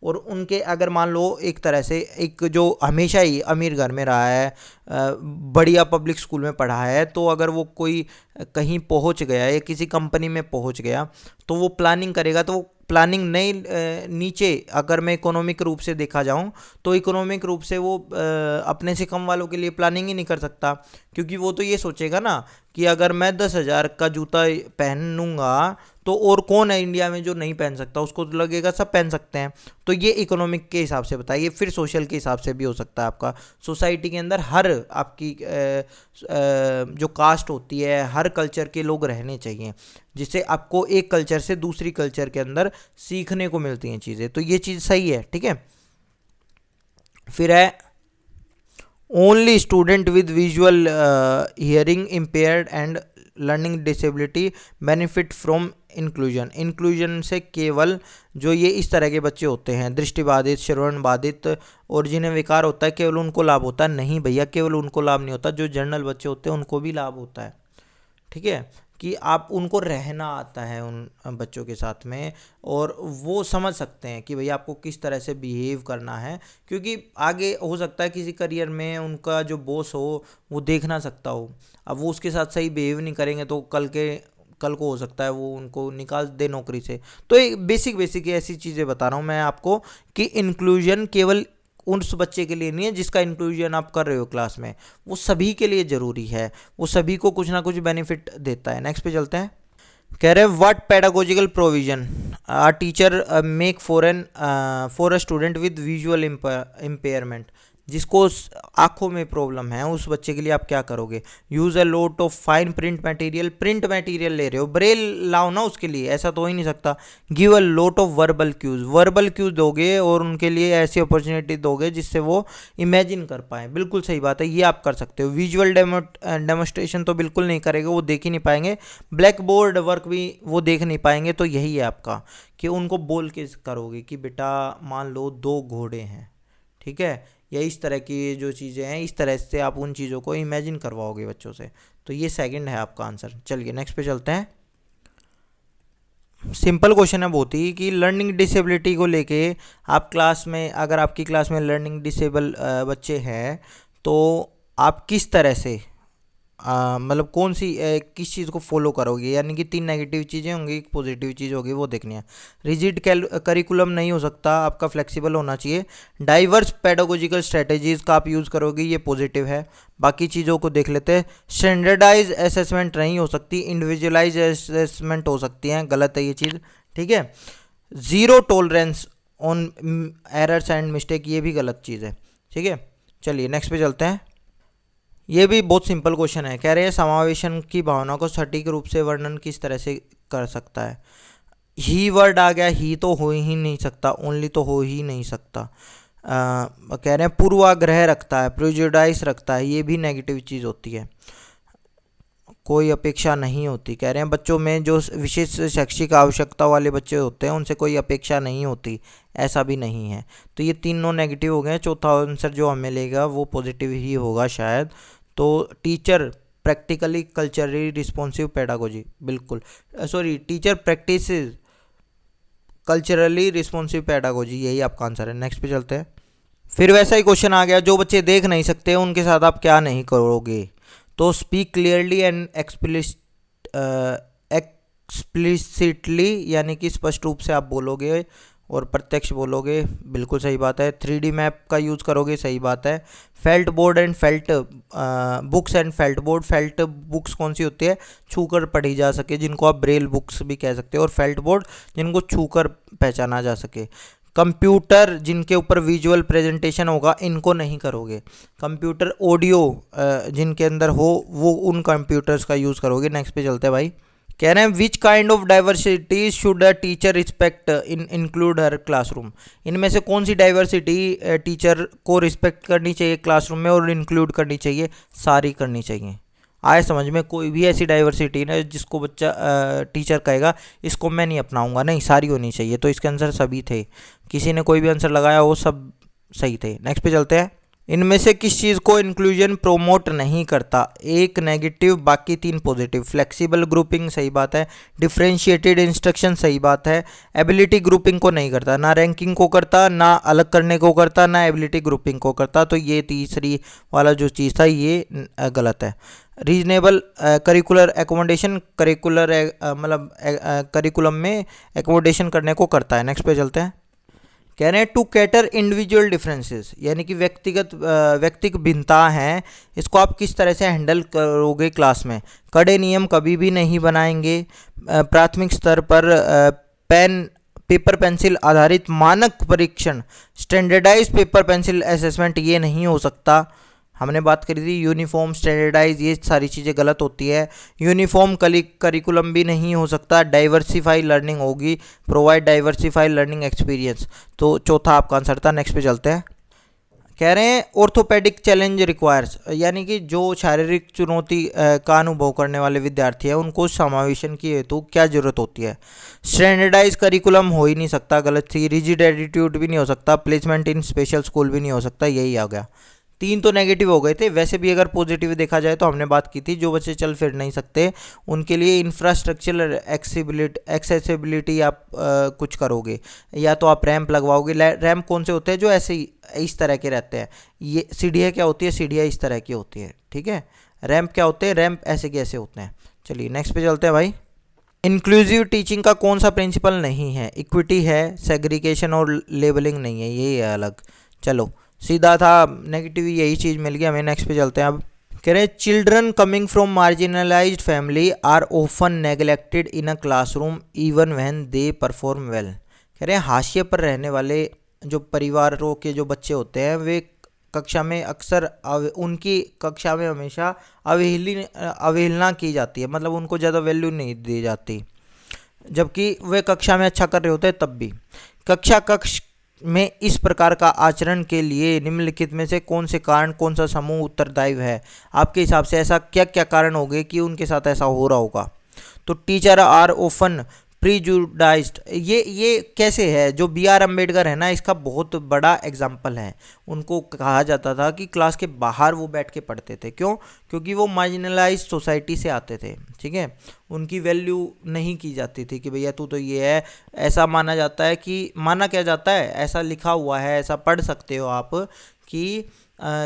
और उनके अगर मान लो एक तरह से एक जो हमेशा ही अमीर घर में रहा है, बढ़िया पब्लिक स्कूल में पढ़ा है, तो अगर वो कोई कहीं पहुंच गया या किसी कंपनी में पहुंच गया तो वो प्लानिंग करेगा, तो वो प्लानिंग नहीं नीचे अगर मैं इकोनॉमिक रूप से देखा जाऊं तो इकोनॉमिक रूप से वो अपने से कम वालों के लिए प्लानिंग ही नहीं कर सकता, क्योंकि वो तो ये सोचेगा ना कि अगर मैं 10,000 का जूता पहनूंगा तो और कौन है इंडिया में जो नहीं पहन सकता, उसको तो लगेगा सब पहन सकते हैं। तो ये इकोनॉमिक के हिसाब से बताइए, फिर सोशल के हिसाब से भी हो सकता है। आपका सोसाइटी के अंदर हर आपकी जो कास्ट होती है, हर कल्चर के लोग रहने चाहिए, जिससे आपको एक कल्चर से दूसरी कल्चर के अंदर सीखने को मिलती हैं चीज़ें। तो ये चीज़ सही है, ठीक है। फिर है only student with visual hearing impaired and learning disability benefit from inclusion. Inclusion से केवल जो ये इस तरह के बच्चे होते हैं, दृष्टिबाधित, श्रवण बाधित और जिन्हें विकार होता है, केवल उनको लाभ होता है। नहीं भैया, केवल उनको लाभ नहीं होता, जो जनरल बच्चे होते हैं उनको भी लाभ होता है, ठीक है। कि आप उनको रहना आता है उन बच्चों के साथ में, और वो समझ सकते हैं कि भैया आपको किस तरह से बिहेव करना है, क्योंकि आगे हो सकता है किसी करियर में उनका जो बॉस हो वो देख ना सकता हो। अब वो उसके साथ सही बिहेव नहीं करेंगे तो कल को हो सकता है वो उनको निकाल दे नौकरी से। तो एक बेसिक ऐसी चीज़ें बता रहा हूँ मैं आपको कि इंक्लूजन केवल उस बच्चे के लिए नहीं है जिसका इंक्लूजन आप कर रहे हो क्लास में, वो सभी के लिए ज़रूरी है, वो सभी को कुछ ना कुछ बेनिफिट देता है। नेक्स्ट पे चलते हैं। कह रहे हैं what pedagogical provision a teacher make for a student with visual impairment. जिसको आंखों में प्रॉब्लम है उस बच्चे के लिए आप क्या करोगे? Use a lot of fine print material ले रहे हो, ब्रेल लाओ ना उसके लिए, ऐसा तो हो ही नहीं सकता। Give a lot of verbal cues दोगे और उनके लिए ऐसी अपॉर्चुनिटी दोगे जिससे वो इमेजिन कर पाए। बिल्कुल सही बात है, ये आप कर सकते हो। विजुअल डेमोस्ट्रेशन तो बिल्कुल नहीं करेंगे, वो देख ही नहीं पाएंगे। ब्लैक बोर्ड वर्क भी वो देख नहीं पाएंगे। तो यही है आपका कि उनको बोल के करोगे कि बेटा मान लो 2 घोड़े हैं, ठीक है, या इस तरह की जो चीज़ें हैं, इस तरह से आप उन चीज़ों को इमेजिन करवाओगे बच्चों से। तो ये सेकंड है आपका आंसर। चलिए नेक्स्ट पे चलते हैं। सिंपल क्वेश्चन है बहुत ही कि लर्निंग डिसेबिलिटी को लेके आप क्लास में, अगर आपकी क्लास में लर्निंग डिसेबल बच्चे हैं तो आप किस तरह से मतलब कौन सी किस चीज़ को फॉलो करोगे। यानी कि 3 नेगेटिव चीज़ें होंगी, एक पॉजिटिव चीज़ होगी, वो देखनी है। रिजिड करिकुलम नहीं हो सकता, आपका फ्लेक्सिबल होना चाहिए। डाइवर्स पेडागोजिकल स्ट्रेटेजीज का आप यूज़ करोगे, ये पॉजिटिव है। बाकी चीज़ों को देख लेते हैं। स्टैंडर्डाइज असेसमेंट नहीं हो सकती, इंडिविजुअलाइज असेसमेंट हो सकती हैं, गलत है ये चीज़, ठीक है। Zero tolerance on errors and mistake, ये भी गलत चीज़ है, ठीक है। चलिए नेक्स्ट पे चलते हैं। ये भी बहुत सिंपल क्वेश्चन है। कह रहे हैं समावेशन की भावना को सटीक रूप से वर्णन किस तरह से कर सकता है। ही वर्ड आ गया, ही तो हो ही नहीं सकता, ओनली तो हो ही नहीं सकता। कह रहे हैं पूर्वाग्रह रखता है, प्रेजुडाइस रखता है, ये भी नेगेटिव चीज़ होती है। कोई अपेक्षा नहीं होती, कह रहे हैं बच्चों में जो विशेष शैक्षिक आवश्यकता वाले बच्चे होते हैं उनसे कोई अपेक्षा नहीं होती, ऐसा भी नहीं है। तो ये तीनों नेगेटिव हो गए। चौथा आंसर जो हमें लेगा वो पॉजिटिव ही होगा शायद। तो teacher practically culturally responsive pedagogy, बिल्कुल sorry, teacher practice culturally responsive pedagogy, यही आपका आंसर है। नेक्स्ट पे चलते हैं। फिर वैसा ही क्वेश्चन आ गया, जो बच्चे देख नहीं सकते उनके साथ आप क्या नहीं करोगे। तो स्पीक क्लियरली एंड एक्सप्लिसिटली, यानी कि स्पष्ट रूप से आप बोलोगे और प्रत्यक्ष बोलोगे, बिल्कुल सही बात है। 3D मैप का यूज़ करोगे, सही बात है। Felt board and felt books and felt board, felt books कौन सी होती है? छूकर पढ़ी जा सके, जिनको आप ब्रेल बुक्स भी कह सकते हो, और फेल्ट बोर्ड जिनको छूकर पहचाना जा सके। कंप्यूटर जिनके ऊपर विजुअल प्रेजेंटेशन होगा, इनको नहीं करोगे। कंप्यूटर ऑडियो जिनके अंदर हो वो उन कंप्यूटर्स का यूज़ करोगे। नेक्स्ट पे चलते हैं भाई। कह रहे हैं which kind of diversity should a teacher respect in include her classroom. इनमें से कौन सी डाइवर्सिटी टीचर को रिस्पेक्ट करनी चाहिए क्लासरूम में और इंक्लूड करनी चाहिए? सारी करनी चाहिए। आए समझ में? कोई भी ऐसी डाइवर्सिटी ना जिसको बच्चा टीचर कहेगा इसको मैं नहीं अपनाऊंगा, नहीं, सारी होनी चाहिए। तो इसके आंसर सभी थे, किसी ने कोई भी आंसर लगाया वो सब सही थे। नेक्स्ट पे चलते हैं। इनमें से किस चीज़ को इंक्लूजन प्रोमोट नहीं करता? एक नेगेटिव, बाकी तीन पॉजिटिव। फ्लेक्सिबल ग्रुपिंग सही बात है, डिफरेंशिएटेड इंस्ट्रक्शन सही बात है, एबिलिटी ग्रुपिंग को नहीं करता, ना रैंकिंग को करता, ना अलग करने को करता, ना एबिलिटी ग्रुपिंग को करता। तो ये तीसरी वाला जो चीज़ था ये गलत है। रीजनेबल करिकुलर एकोमोडेशन, करिकुलर मतलब करिकुलम में एकोमोडेशन करने को करता है। नेक्स्ट पे चलते हैं। कह रहे हैं टू कैटर इंडिविजुअल डिफरेंसेस, यानी कि व्यक्तिगत भिन्नता हैं, इसको आप किस तरह से हैंडल करोगे क्लास में? कड़े नियम कभी भी नहीं बनाएंगे। प्राथमिक स्तर पर पेपर पेंसिल आधारित मानक परीक्षण, स्टैंडर्डाइज पेपर पेंसिल असेसमेंट, ये नहीं हो सकता। हमने बात करी थी यूनिफॉर्म, स्टैंडर्डाइज, ये सारी चीज़ें गलत होती है। यूनिफॉर्म करिकुलम भी नहीं हो सकता। डाइवर्सिफाई लर्निंग होगी, प्रोवाइड डाइवर्सिफाई लर्निंग एक्सपीरियंस। तो चौथा आपका आंसर था। नेक्स्ट पे चलते हैं। कह रहे हैं ऑर्थोपेडिक चैलेंज रिक्वायर्स, यानी कि जो शारीरिक चुनौती का अनुभव करने वाले विद्यार्थी हैं उनको समावेशन की हेतु क्या जरूरत होती है? स्टैंडर्डाइज करिकुलम हो ही नहीं सकता, गलत थी। रिजिड एटीट्यूड भी नहीं हो सकता, प्लेसमेंट इन स्पेशल स्कूल भी नहीं हो सकता, यही आ गया। तीन तो नेगेटिव हो गए थे। वैसे भी अगर पॉजिटिव देखा जाए तो हमने बात की थी जो बच्चे चल फिर नहीं सकते उनके लिए इंफ्रास्ट्रक्चरल एक्सेसिबिलिटी आप कुछ करोगे, या तो आप रैंप लगवाओगे। रैंप कौन से होते हैं? जो ऐसे ही इस तरह के रहते हैं। ये सीढ़ियाँ क्या होती है? सीढ़ियाँ इस तरह की होती है, ठीक है। रैंप क्या होते हैं? रैंप ऐसे के ऐसे होते हैं। चलिए नेक्स्ट पे चलते हैं भाई। इंक्लूसिव टीचिंग का कौन सा प्रिंसिपल नहीं है? इक्विटी है, सेग्रीगेशन और लेबलिंग नहीं है, यही है अलग। चलो सीधा था, नेगेटिव यही चीज़ मिल गई हमें। नेक्स्ट पे चलते हैं। अब कह रहे हैं children coming from marginalized family are often neglected in a classroom even when they perform well. कह रहे हैं हाशिए पर रहने वाले जो परिवारों के जो बच्चे होते हैं वे कक्षा में अक्सर उनकी कक्षा में हमेशा अवहेलना की जाती है, मतलब उनको ज़्यादा वैल्यू नहीं दी जाती, जबकि वे कक्षा में अच्छा कर रहे होते हैं तब भी। कक्ष में इस प्रकार का आचरण के लिए निम्नलिखित में से कौन से कारण, कौन सा समूह उत्तरदायी है? आपके हिसाब से ऐसा क्या क्या कारण होंगे कि उनके साथ ऐसा हो रहा होगा? तो टीचर आर ओफन प्रीजुडाइज्ड, ये कैसे है? जो बी आर अम्बेडकर है ना, इसका बहुत बड़ा एग्जाम्पल है। उनको कहा जाता था कि क्लास के बाहर वो बैठ के पढ़ते थे। क्यों? क्योंकि वो मार्जिनलाइज सोसाइटी से आते थे, ठीक है। उनकी वैल्यू नहीं की जाती थी कि भैया तू तो ये है। ऐसा माना जाता है कि, माना क्या जाता है, ऐसा लिखा हुआ है, ऐसा पढ़ सकते हो आप कि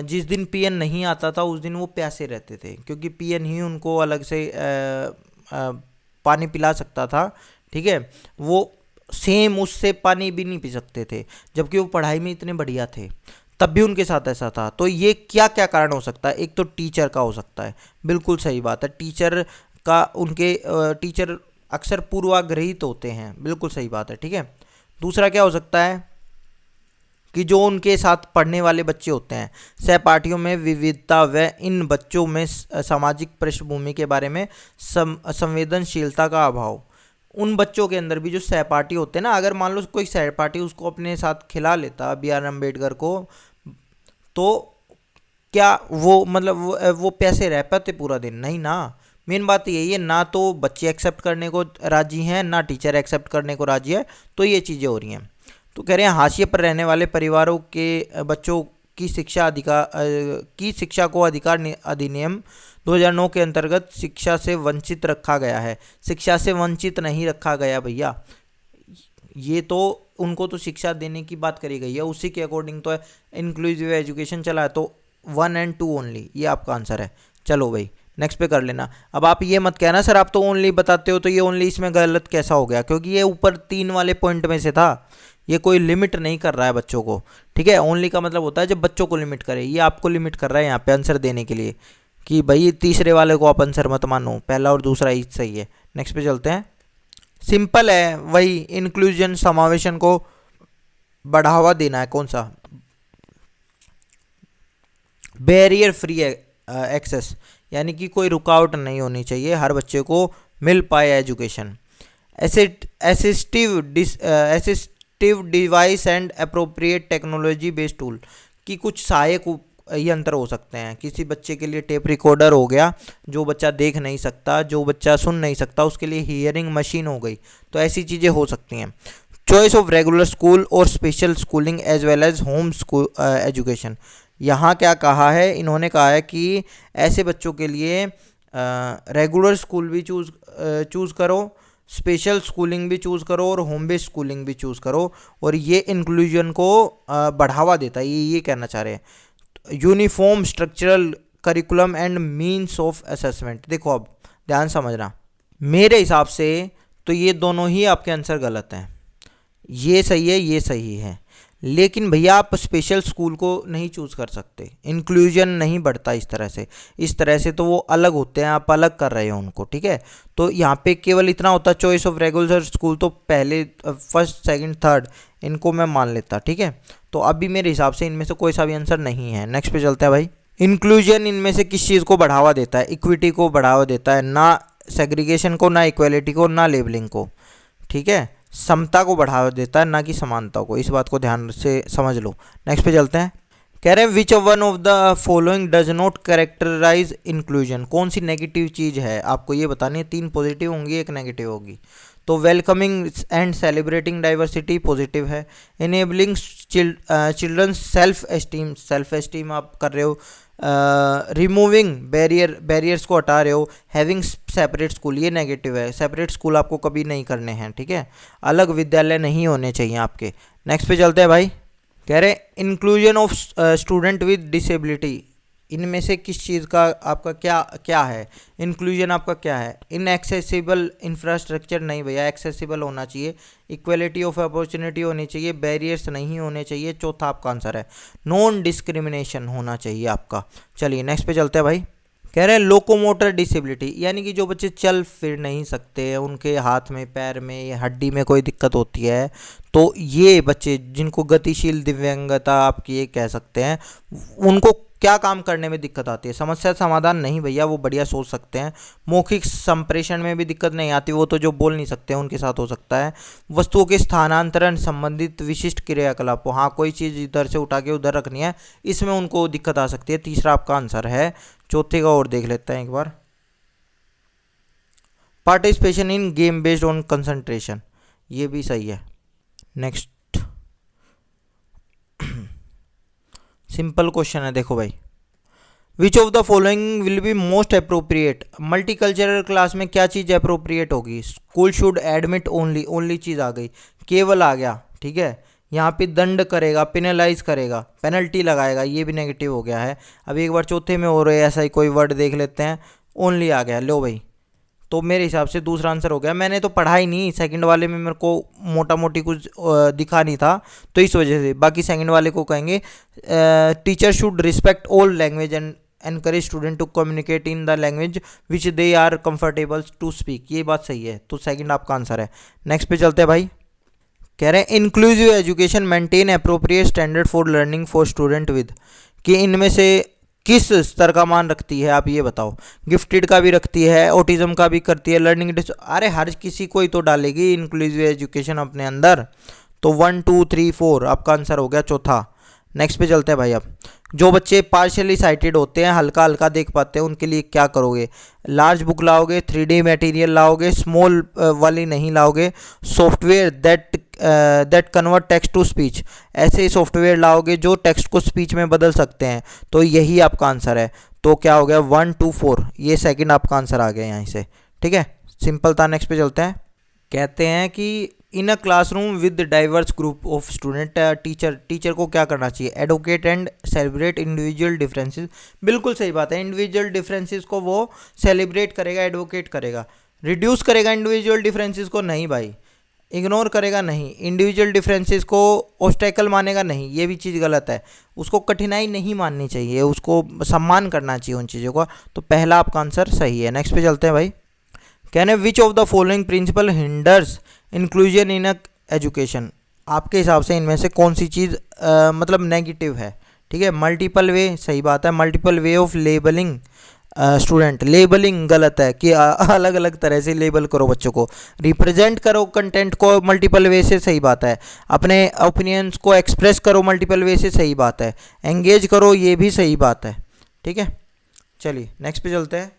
जिस दिन पीएन नहीं आता था उस दिन वो प्यासे रहते थे, क्योंकि पीएन ही उनको अलग से पानी पिला सकता था, ठीक है। वो सेम उससे पानी भी नहीं पी सकते थे, जबकि वो पढ़ाई में इतने बढ़िया थे, तब भी उनके साथ ऐसा था। तो ये क्या क्या कारण हो सकता है? एक तो टीचर का हो सकता है, बिल्कुल सही बात है। टीचर का, उनके टीचर अक्सर पूर्वाग्रहित होते हैं, बिल्कुल सही बात है, ठीक है। दूसरा क्या हो सकता है कि जो उनके साथ पढ़ने वाले बच्चे होते हैं, सहपाठियों में विविधता व इन बच्चों में सामाजिक पृष्ठभूमि के बारे में संवेदनशीलता का अभाव। उन बच्चों के अंदर भी जो सहपाठी होते हैं ना, अगर मान लो कोई सहपाठी उसको अपने साथ खिला लेता बी आर अम्बेडकर को, तो क्या वो मतलब वो पैसे रह पाते पूरा दिन? नहीं ना। मेन बात यही है, ना तो बच्चे एक्सेप्ट करने को राजी हैं, ना टीचर एक्सेप्ट करने को राजी है, तो ये चीज़ें हो रही हैं। तो कह रहे हैं हाशिए पर रहने वाले परिवारों के बच्चों की शिक्षा को अधिकार अधिनियम 2009 के अंतर्गत शिक्षा से वंचित रखा गया है। शिक्षा से वंचित नहीं रखा गया भैया, ये तो उनको तो शिक्षा देने की बात करी गई है, उसी के अकॉर्डिंग तो इंक्लूसिव एजुकेशन चला है। तो 1 और 2 ओनली, ये आपका आंसर है। चलो भाई नेक्स्ट पे कर लेना। अब आप ये मत कहना सर आप तो ओनली बताते हो, तो ये ओनली इसमें गलत कैसा हो गया? क्योंकि ये ऊपर 3 वाले पॉइंट में से था, ये कोई लिमिट नहीं कर रहा है बच्चों को, ठीक है। ओनली का मतलब होता है जब बच्चों को लिमिट करे, ये आपको लिमिट कर रहा है यहाँ पे आंसर देने के लिए कि भाई तीसरे वाले को आप आंसर मत मानो, पहला और दूसरा ही सही है। नेक्स्ट पे चलते हैं। सिंपल है, वही इंक्लूजन, समावेशन को बढ़ावा देना है। कौन सा? बैरियर फ्री एक्सेस, यानी कि कोई रुकावट नहीं होनी चाहिए, हर बच्चे को मिल पाए education. Assistive device and appropriate technology based tool, कि कुछ सहायक यंत्र हो सकते हैं। किसी बच्चे के लिए टेप रिकॉर्डर हो गया, जो बच्चा देख नहीं सकता, जो बच्चा सुन नहीं सकता, उसके लिए हियरिंग मशीन हो गई। तो ऐसी चीज़ें हो सकती हैं। चॉइस ऑफ रेगुलर स्कूल और special schooling as well as home school education. यहाँ क्या कहा है, इन्होंने कहा है कि ऐसे बच्चों के लिए रेगुलर स्कूल भी चूज़ करो, स्पेशल स्कूलिंग भी चूज़ करो और होम बेस्ड स्कूलिंग भी चूज़ करो। और ये इंक्लूजन को बढ़ावा देता है, ये कहना चाह रहे हैं। Uniform structural curriculum and means of assessment. देखो अब ध्यान समझना, मेरे हिसाब से तो ये दोनों ही आपके आंसर गलत हैं। ये सही है, ये सही है, लेकिन भैया आप स्पेशल स्कूल को नहीं चूज़ कर सकते। इंक्लूजन नहीं बढ़ता इस तरह से तो वो अलग होते हैं, आप अलग कर रहे हो उनको, ठीक है। तो यहाँ पे केवल इतना होता, चॉइस ऑफ रेगुलर स्कूल तो पहले फर्स्ट सेकंड थर्ड इनको मैं मान लेता, ठीक है। तो अभी मेरे हिसाब से इनमें से कोई सा भी आंसर नहीं है। नेक्स्ट पे चलते हैं भाई। इंक्लूजन इनमें से किस चीज़ को बढ़ावा देता है? इक्विटी को बढ़ावा देता है, ना सेग्रीगेशन को, ना इक्वलिटी को, ना लेबलिंग को, ठीक है। समता को बढ़ावा देता है, ना कि समानता को। इस बात को ध्यान से समझ लो। नेक्स्ट पे चलते हैं। कह रहे हैं which one of the following does not characterize inclusion. कौन सी नेगेटिव चीज़ है आपको ये बतानी है। 3 पॉजिटिव होंगी, 1 नेगेटिव होगी। तो welcoming and celebrating diversity positive है। इनेबलिंग चिल्ड्रंस सेल्फ एस्टीम आप कर रहे हो। रिमूविंग बैरियर्स को हटा रहे हो। हैविंग सेपरेट स्कूल, ये नेगेटिव है। सेपरेट स्कूल आपको कभी नहीं करने हैं, ठीक है। अलग विद्यालय नहीं होने चाहिए आपके। नेक्स्ट पे चलते हैं भाई। कह रहे inclusion of student with disability. इनमें से किस चीज़ का आपका क्या है? इंक्लूजन आपका क्या है? इनएक्सेसिबल इंफ्रास्ट्रक्चर, नहीं भैया, एक्सेसिबल होना चाहिए। इक्वलिटी ऑफ अपॉर्चुनिटी होनी चाहिए, बैरियर्स नहीं होने चाहिए। चौथा आपका आंसर है। नॉन डिस्क्रिमिनेशन होना चाहिए आपका। चलिए नेक्स्ट पे चलते हैं भाई। कह रहे हैं लोकोमोटर डिसेबिलिटी, यानी कि जो बच्चे चल फिर नहीं सकते, उनके हाथ में, पैर में या हड्डी में कोई दिक्कत होती है, तो ये बच्चे जिनको गतिशील दिव्यांगता आप ये कह सकते हैं, उनको क्या काम करने में दिक्कत आती है? समस्या समाधान नहीं भैया, वो बढ़िया सोच सकते हैं। मौखिक संप्रेषण में भी दिक्कत नहीं आती, वो तो जो बोल नहीं सकते हैं उनके साथ हो सकता है। वस्तुओं के स्थानांतरण संबंधित विशिष्ट क्रियाकलापों, हाँ कोई चीज़ इधर से उठा के उधर रखनी है, इसमें उनको दिक्कत आ सकती है। तीसरा आपका आंसर है। चौथे का और देख लेते हैं एक बार। Participation in game based on concentration, ये भी सही है। नेक्स्ट सिंपल क्वेश्चन है, देखो भाई। विच of the following will be most appropriate. Multicultural class में क्या चीज़ अप्रोप्रिएट होगी? स्कूल शुड एडमिट ओनली चीज़ आ गई, केवल आ गया, ठीक है। यहाँ पे दंड करेगा, पेनलाइज करेगा, पेनल्टी लगाएगा, ये भी नेगेटिव हो गया है। अभी एक बार चौथे में हो रहे ऐसा ही कोई वर्ड देख लेते हैं। ओनली आ गया, लो भाई। तो मेरे हिसाब से दूसरा आंसर हो गया। मैंने तो पढ़ा ही नहीं, सेकंड वाले में मेरे को मोटा मोटी कुछ दिखा नहीं था, तो इस वजह से। बाकी सेकंड वाले को कहेंगे teacher should respect all language and encourage student to communicate in the language which they are comfortable to speak, ये बात सही है। तो सेकंड आपका आंसर है। नेक्स्ट पे चलते हैं भाई। कह रहे हैं inclusive education maintain appropriate standard for learning for student with, कि इनमें से किस स्तर का मान रखती है, आप ये बताओ। गिफ्टेड का भी रखती है, ऑटिज्म का भी करती है, लर्निंग अरे हर किसी को ही तो डालेगी इंक्लूसिव एजुकेशन अपने अंदर। तो 1 2 3 4 आपका आंसर हो गया चौथा। नेक्स्ट पे चलते हैं भाई। अब जो बच्चे पार्शियली साइटेड होते हैं, हल्का हल्का देख पाते हैं, उनके लिए क्या करोगे? लार्ज बुक लाओगे, 3D मटेरियल लाओगे, स्मॉल वाली नहीं लाओगे। Software that convert text to speech, ऐसे सॉफ्टवेयर लाओगे जो टेक्स्ट को स्पीच में बदल सकते हैं। तो यही आपका आंसर है। तो क्या हो गया? 1 2 4, ये सेकंड आपका आंसर आ गया यहाँ से, ठीक है। सिंपल था। नेक्स्ट पे चलते हैं। कहते हैं कि in a classroom with diverse group of student, teacher को क्या करना चाहिए? Advocate and celebrate individual differences. बिल्कुल सही बात है, इंडिविजुअल डिफरेंसेस को वो सेलिब्रेट करेगा, एडवोकेट करेगा। रिड्यूस करेगा इंडिविजुअल डिफरेंसेस को? नहीं भाई, इग्नोर करेगा नहीं। इंडिविजुअल डिफरेंसेस को ऑब्स्टेकल मानेगा? नहीं, ये भी चीज़ गलत है। उसको कठिनाई नहीं माननी चाहिए, उसको सम्मान करना चाहिए उन चीज़ों का। तो पहला आपका आंसर सही है। नेक्स्ट पे चलते हैं भाई। कहने which of the following principle hinders inclusion in education, आपके हिसाब से इनमें से कौन सी चीज़ मतलब नेगेटिव है? ठीक है, मल्टीपल वे, सही बात है। Multiple way of labelling student, labelling गलत है कि अलग अलग तरह से लेबल करो बच्चों को। रिप्रेजेंट करो कंटेंट को मल्टीपल वे से, सही बात है। अपने ओपिनियंस को एक्सप्रेस करो मल्टीपल वे से, सही बात है। एंगेज करो, ये भी सही बात है। ठीक है, चलिए नेक्स्ट पे चलते हैं।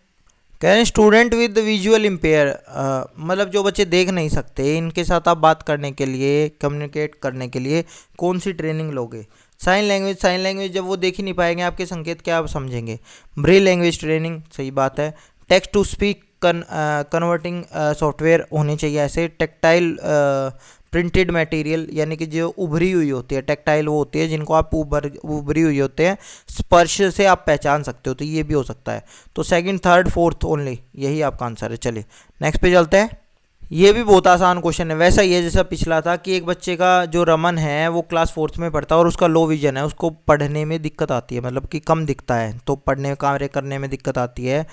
कह रहे हैं स्टूडेंट विद विजुअल इम्पेयर, मतलब जो बच्चे देख नहीं सकते, इनके साथ आप बात करने के लिए, कम्युनिकेट करने के लिए कौन सी ट्रेनिंग लोगे? साइन लैंग्वेज, साइन लैंग्वेज जब वो देख ही नहीं पाएंगे आपके संकेत, क्या आप समझेंगे? ब्रेल लैंग्वेज ट्रेनिंग, सही बात है। Text to speak converting software होने चाहिए ऐसे। टेक्टाइल प्रिंटेड मटेरियल, यानी कि जो उभरी हुई होती है, टेक्टाइल वो होती है जिनको आप उभरी हुई होते हैं, स्पर्श से आप पहचान सकते हो, तो ये भी हो सकता है। तो सेकंड, थर्ड, फोर्थ ओनली, यही आपका आंसर है। चलिए नेक्स्ट पे चलते हैं। ये भी बहुत आसान क्वेश्चन है, वैसा ही है जैसा पिछला था कि एक बच्चे का जो रमन है वो क्लास 4th में पढ़ता है और उसका लो विजन है, उसको पढ़ने में दिक्कत आती है, मतलब कि कम दिखता है, तो पढ़ने कार्य करने में दिक्कत आती है।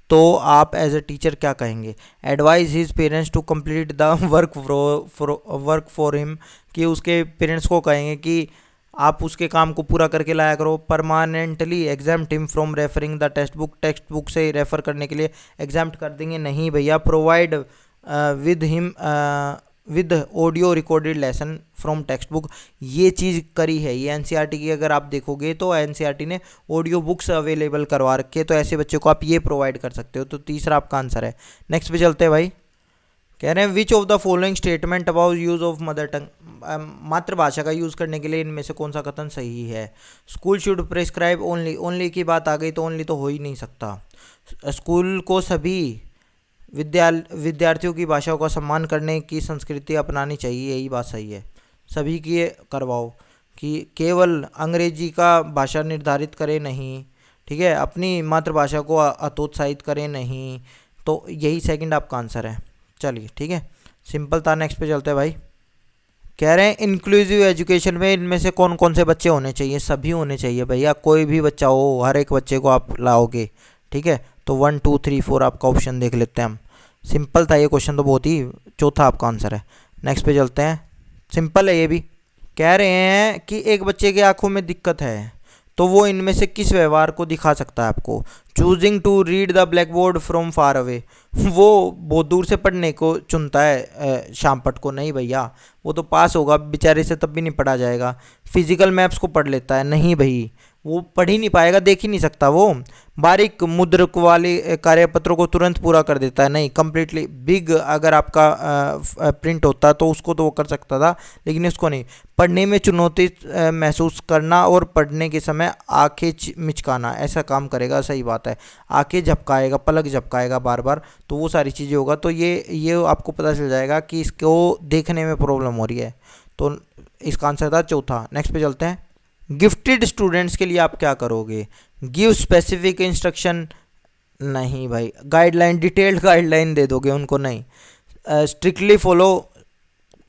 तो आप एज ए टीचर क्या कहेंगे? Advise his parents to complete the work for him, कि उसके पेरेंट्स को कहेंगे कि आप उसके काम को पूरा करके लाया करो। Permanently exempt him from referring the text book से रेफर करने के लिए एग्जाम्प्ट कर देंगे? नहीं भैया। Provide with him with audio recorded lesson from text book, ये चीज़ करी है, ये एनसीईआरटी की अगर आप देखोगे तो एनसीईआरटी ने ऑडियो बुक्स अवेलेबल करवा रखे, तो ऐसे बच्चों को आप ये प्रोवाइड कर सकते हो। तो तीसरा आपका आंसर है। नेक्स्ट पे चलते हैं भाई। कह रहे हैं which of the following statement about use of mother tongue, मातृभाषा का यूज़ करने के लिए इनमें से कौन सा कथन सही है? School should prescribe only, only की बात आ गई तो ओनली तो हो ही नहीं सकता। स्कूल को सभी विद्यार्थियों की भाषाओं का सम्मान करने की संस्कृति अपनानी चाहिए, यही बात सही है। सभी की करवाओ, कि केवल अंग्रेजी का भाषा निर्धारित करें नहीं, ठीक है, अपनी मातृभाषा को हतोत्साहित करें नहीं, तो यही सेकंड आपका आंसर है। चलिए ठीक है, सिंपल था। नेक्स्ट पे चलते हैं भाई। कह रहे हैं इंक्लूसिव एजुकेशन में इनमें से कौन कौन से बच्चे होने चाहिए? सभी होने चाहिए भैया, कोई भी बच्चा हो, हर एक बच्चे को आप लाओगे। ठीक है, तो 1 2 3 4 आपका ऑप्शन देख लेते हैं हम। सिंपल था ये क्वेश्चन तो बहुत ही, चौथा आपका आंसर है। नेक्स्ट पे चलते हैं, सिंपल है ये भी। कह रहे हैं कि एक बच्चे की आंखों में दिक्कत है, तो वो इनमें से किस व्यवहार को दिखा सकता है आपको? Choosing to read the blackboard from far away, वो बहुत दूर से पढ़ने को चुनता है शामपट को? नहीं भैया, वो तो पास होगा बेचारे से, तब भी नहीं पढ़ा जाएगा। फिजिकल मैप्स को पढ़ लेता है? नहीं भाई, वो पढ़ ही नहीं पाएगा, देख ही नहीं सकता वो। बारीक मुद्रक वाले कार्यपत्रों को तुरंत पूरा कर देता है? नहीं, कम्प्लीटली। बिग अगर आपका प्रिंट होता तो उसको तो वो कर सकता था, लेकिन इसको नहीं। पढ़ने में चुनौती महसूस करना और पढ़ने के समय आंखें मिचकाना, ऐसा काम करेगा, सही बात है। आंखें झपकाएगा, पलक झपकाएगा बार बार, तो वो सारी चीज़ें होगा, तो ये आपको पता चल जाएगा कि इसको देखने में प्रॉब्लम हो रही है। तो इसका आंसर था चौथा। नेक्स्ट पे चलते हैं। गिफ्टेड स्टूडेंट्स के लिए आप क्या करोगे? गिव स्पेसिफिक इंस्ट्रक्शन, नहीं भाई। गाइडलाइन, डिटेल्ड गाइडलाइन दे दोगे उनको? नहीं। स्ट्रिक्टली फॉलो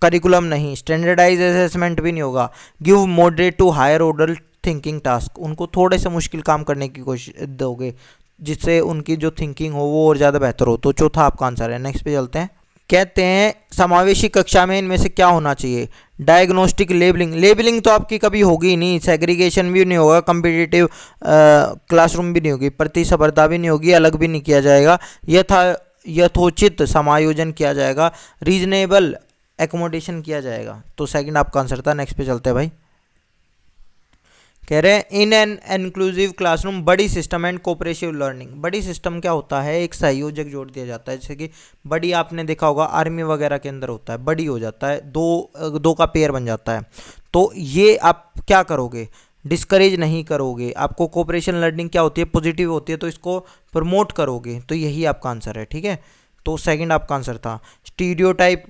करिकुलम, नहीं। स्टैंडर्डाइज असेसमेंट भी नहीं होगा। Give moderate to higher order thinking task, उनको थोड़े से मुश्किल काम करने की कोशिश दोगे, जिससे उनकी जो थिंकिंग हो वो और ज़्यादा बेहतर हो, तो चौथा आपका आंसर है। नेक्स्ट पे चलते हैं। कहते हैं समावेशी कक्षा में इनमें से क्या होना चाहिए? डायग्नोस्टिक लेबलिंग, लेबलिंग तो आपकी कभी होगी ही नहीं, सेग्रीगेशन भी नहीं होगा, कम्पिटिटिव क्लासरूम भी नहीं होगी, प्रतिस्पर्धा भी नहीं होगी, अलग भी नहीं किया जाएगा, यथोचित समायोजन किया जाएगा, रीजनेबल एकोमोडेशन किया जाएगा, तो सेकंड आपका आंसर था। नेक्स्ट पे चलते हैं भाई। कह रहे हैं in an inclusive classroom buddy system and cooperative learning, buddy system क्या होता है? एक सहयोजक जोड़ दिया जाता है, जैसे कि बडी आपने देखा होगा आर्मी वगैरह के अंदर होता है, बडी हो जाता है, दो का पेयर बन जाता है। तो ये आप क्या करोगे? डिस्करेज नहीं करोगे। आपको कोऑपरेशन लर्निंग क्या होती है? पॉजिटिव होती है, तो इसको प्रमोट करोगे, तो यही आपका आंसर है। ठीक है, तो सेकंड आपका आंसर था। स्टीरियोटाइप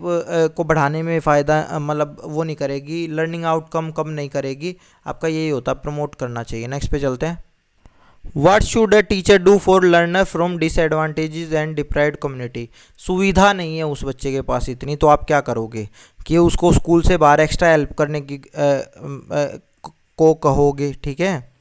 को बढ़ाने में फ़ायदा, मतलब वो नहीं करेगी, लर्निंग आउटकम कम नहीं करेगी, आपका यही होता है, प्रमोट करना चाहिए। नेक्स्ट पे चलते हैं। What should a teacher do for learner from disadvantages and deprived community, सुविधा नहीं है उस बच्चे के पास इतनी, तो आप क्या करोगे? कि उसको स्कूल से बाहर एक्स्ट्रा हेल्प करने की को कहोगे, ठीक है,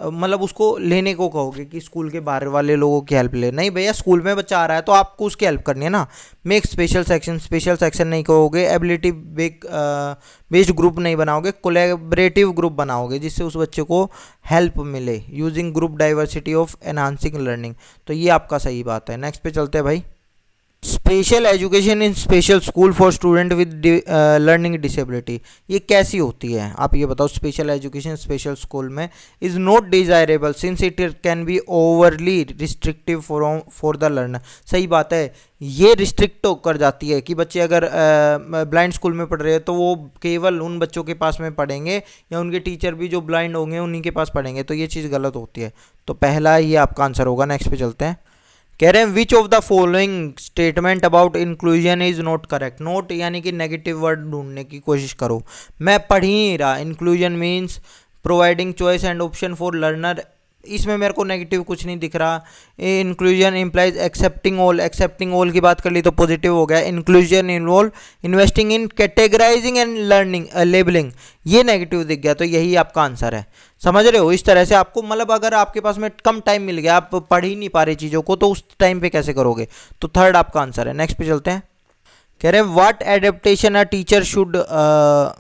मतलब उसको लेने को कहोगे कि स्कूल के बाहर वाले लोगों की हेल्प ले, नहीं भैया, स्कूल में बच्चा आ रहा है तो आपको उसकी हेल्प करनी है ना। मेक स्पेशल सेक्शन नहीं कहोगे, एबिलिटी बेस्ड ग्रुप नहीं बनाओगे, कोलैबोरेटिव ग्रुप बनाओगे जिससे उस बच्चे को हेल्प मिले, using group diversity of enhancing learning. तो ये आपका सही बात है। नेक्स्ट पे चलते हैं भाई। Special education in special school for student with learning disability, ये कैसी होती है आप ये बताओ। स्पेशल एजुकेशन स्पेशल स्कूल में is not desirable since it can be overly restrictive for the learner. सही बात है, ये रिस्ट्रिक्ट कर जाती है कि बच्चे अगर ब्लाइंड स्कूल में पढ़ रहे हैं तो वो केवल उन बच्चों के पास में पढ़ेंगे या उनके टीचर भी जो ब्लाइंड होंगे उन्हीं के पास पढ़ेंगे, तो ये चीज़ गलत होती है। तो पहला ये आपका आंसर होगा। नेक्स्ट पे चलते हैं। कह रहे हैं which of the following statement about inclusion is not correct. Note यानी कि नेगेटिव वर्ड ढूंढने की कोशिश करो। मैं पढ़ ही नहीं रहा, inclusion means providing choice and option for learner, इसमें मेरे को नेगेटिव कुछ नहीं दिख रहा। इंक्लूजन इम्प्लाइज एक्सेप्टिंग ऑल की बात कर ली तो पॉजिटिव हो गया। Inclusion involve investing in categorising and learning labelling, ये नेगेटिव दिख गया, तो यही आपका आंसर है। समझ रहे हो, इस तरह से आपको मतलब अगर आपके पास में कम टाइम मिल गया, आप पढ़ ही नहीं पा रहे चीज़ों को, तो उस टाइम पे कैसे करोगे। तो थर्ड आपका आंसर है। नेक्स्ट पे चलते हैं। कह रहे हैं what adaptation a teacher should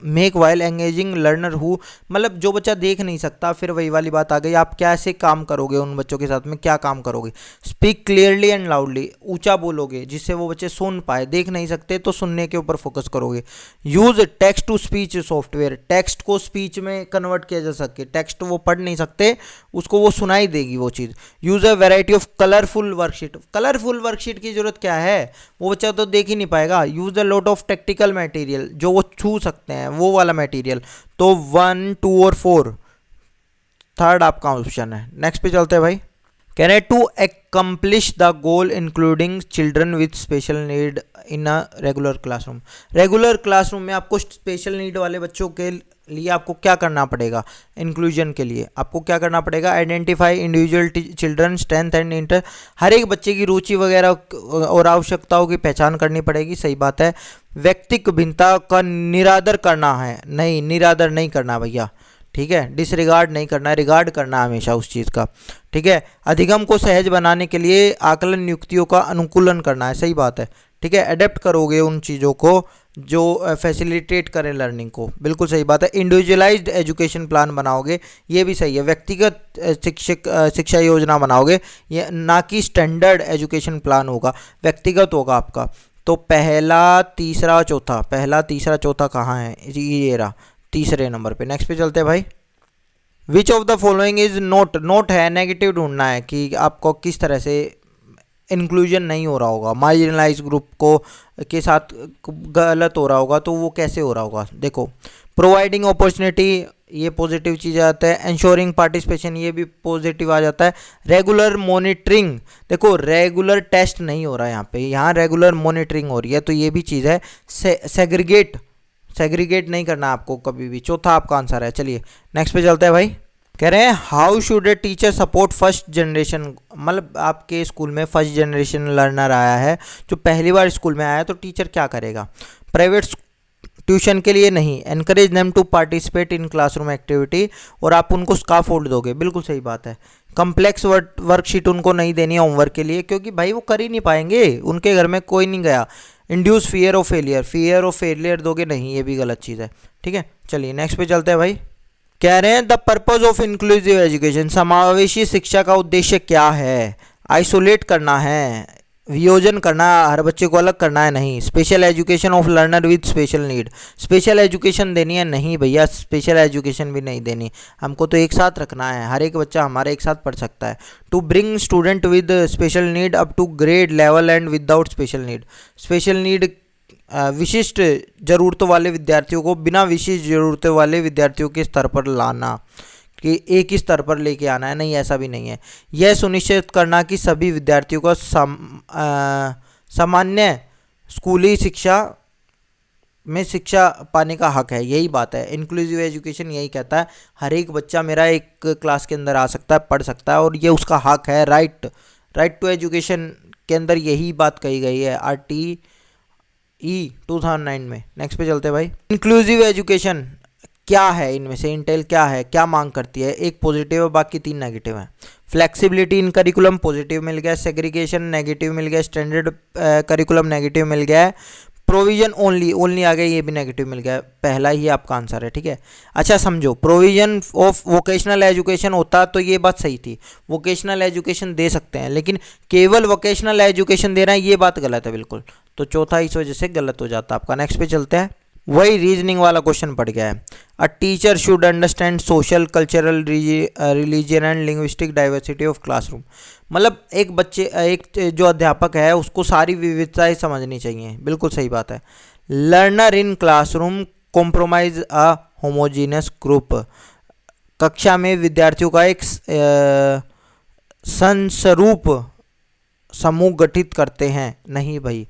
make while engaging learner who, मतलब जो बच्चा देख नहीं सकता, फिर वही वाली बात आ गई, आप कैसे काम करोगे उन बच्चों के साथ में, क्या काम करोगे। स्पीक क्लियरली एंड लाउडली, ऊंचा बोलोगे जिससे वो बच्चे सुन पाए, देख नहीं सकते तो सुनने के ऊपर फोकस करोगे। Use text to speech software, text को स्पीच में कन्वर्ट किया जा सके, टेक्स्ट वो पढ़ नहीं सकते उसको वो सुनाई देगी वो चीज़। Use a variety of colourful worksheet, colourful worksheet की जरूरत क्या है, वो बच्चा तो देख ही नहीं पाएगा। Use a lot of tactical material, जो वो छू सकते हैं वो वाला मटेरियल। तो 1, 2 और 4 थर्ड आपका ऑप्शन है। नेक्स्ट पे चलते हैं भाई। कह रहे हैं to accomplish the goal including children with special need in a regular classroom. Regular classroom में आपको स्पेशल नीड वाले बच्चों के लिए आपको क्या करना पड़ेगा, इंक्लूजन के लिए आपको क्या करना पड़ेगा, identify individual children strength and inter, हर एक बच्चे की रुचि वगैरह और आवश्यकताओं की पहचान करनी पड़ेगी। सही बात है। व्यक्तिगत भिन्नता का निरादर करना है, नहीं निरादर नहीं करना भैया, ठीक है। डिसरिगार्ड नहीं करना, रिगार्ड करना हमेशा उस चीज़ का, ठीक है। अधिगम को सहज बनाने के लिए आकलन युक्तियों का अनुकूलन करना है, सही बात है, ठीक है। अडेप्ट करोगे उन चीज़ों को जो फैसिलिटेट करें लर्निंग को, बिल्कुल सही बात है। इंडिविजुअलाइज्ड एजुकेशन प्लान बनाओगे, ये भी सही है। व्यक्तिगत शिक्षा योजना बनाओगे, ये ना कि स्टैंडर्ड एजुकेशन प्लान होगा, व्यक्तिगत होगा आपका। तो पहला तीसरा चौथा कहाँ है, ये रहा तीसरे नंबर पे। नेक्स्ट पे चलते हैं भाई। विच of the following is note है, नेगेटिव ढूंढना है कि आपको किस तरह से इंक्लूजन नहीं हो रहा होगा, मार्जिनलाइज ग्रुप को के साथ गलत हो रहा होगा, तो वो कैसे हो रहा होगा। देखो, प्रोवाइडिंग अपॉर्चुनिटी, ये पॉजिटिव चीज़ आता है। इंश्योरिंग पार्टिसिपेशन, ये भी पॉजिटिव आ जाता है। रेगुलर मॉनिटरिंग, देखो रेगुलर टेस्ट नहीं हो रहा है यहाँ पे, यहाँ रेगुलर मॉनिटरिंग हो रही है, तो ये भी चीज़ है। सेग्रीगेट नहीं करना आपको कभी भी, चौथा आपका आंसर है। चलिए नेक्स्ट पे चलते हैं भाई। कह रहे हैं how should a teacher support first generation, मतलब आपके स्कूल में फर्स्ट जनरेशन लर्नर आया है जो पहली बार स्कूल में आया है, तो टीचर क्या करेगा। प्राइवेट ट्यूशन के लिए नहीं, encourage them to participate in classroom activity, और आप उनको स्काफोल्ड दोगे, बिल्कुल सही बात है। कम्प्लेक्स वर्कशीट उनको नहीं देनी है होमवर्क के लिए, क्योंकि भाई वो कर ही नहीं पाएंगे, उनके घर में कोई नहीं गया। इंड्यूस फियर ऑफ फेलियर दोगे नहीं, ये भी गलत चीज़ है, ठीक है। चलिए नेक्स्ट पे चलते हैं भाई। कह रहे हैं the purpose of inclusive education, समावेशी शिक्षा का उद्देश्य क्या है। आइसोलेट करना है, वियोजन करना, हर बच्चे को अलग करना है, नहीं। Special education of learner with special need, special education देनी है, नहीं भैया स्पेशल एजुकेशन भी नहीं देनी, हमको तो एक साथ रखना है, हर एक बच्चा हमारा एक साथ पढ़ सकता है। To bring student with special need up to grade level and without special need, special need विशिष्ट ज़रूरतों वाले विद्यार्थियों को बिना विशिष्ट ज़रूरतों वाले विद्यार्थियों के स्तर पर लाना, कि एक ही स्तर पर लेके आना है, नहीं ऐसा भी नहीं है। यह सुनिश्चित करना कि सभी विद्यार्थियों को सामान्य स्कूली शिक्षा में शिक्षा पाने का हक है, यही बात है। इंक्लूसिव एजुकेशन यही कहता है हर एक बच्चा मेरा एक क्लास के अंदर आ सकता है, पढ़ सकता है, और ये उसका हक है। राइट टू एजुकेशन के अंदर यही बात कही गई है, RTE 2009 में। नेक्स्ट पे चलते हैं भाई। इंक्लूसिव एजुकेशन क्या है इनमें से, इंटेल क्या है, क्या मांग करती है? एक पॉजिटिव है, बाकी 3 नेगेटिव हैं। फ्लेक्सिबिलिटी इन करिकुलम पॉजिटिव मिल गया, सेग्रीगेशन नेगेटिव मिल गया, स्टैंडर्ड करिकुलम नेगेटिव मिल गया है, प्रोविजन ओनली आ गया, ये भी नेगेटिव मिल गया। पहला ही आपका आंसर है, ठीक है। अच्छा समझो, प्रोविजन ऑफ वोकेशनल एजुकेशन होता तो ये बात सही थी, वोकेशनल एजुकेशन दे सकते हैं, लेकिन केवल वोकेशनल एजुकेशन दे रहे हैं, ये बात गलत है बिल्कुल। तो चौथा इस वजह से गलत हो जाता है आपका। नेक्स्ट पे चलते हैं, वही रीजनिंग वाला क्वेश्चन पड़ गया है। अ teacher should understand social, cultural, religion and linguistic diversity of classroom. मतलब एक जो अध्यापक है उसको सारी विविधताएं समझनी चाहिए, बिल्कुल सही बात है। Learner in classroom compromise a homogeneous group. कक्षा में विद्यार्थियों का एक संस्वरूप समूह गठित करते हैं। नहीं भाई,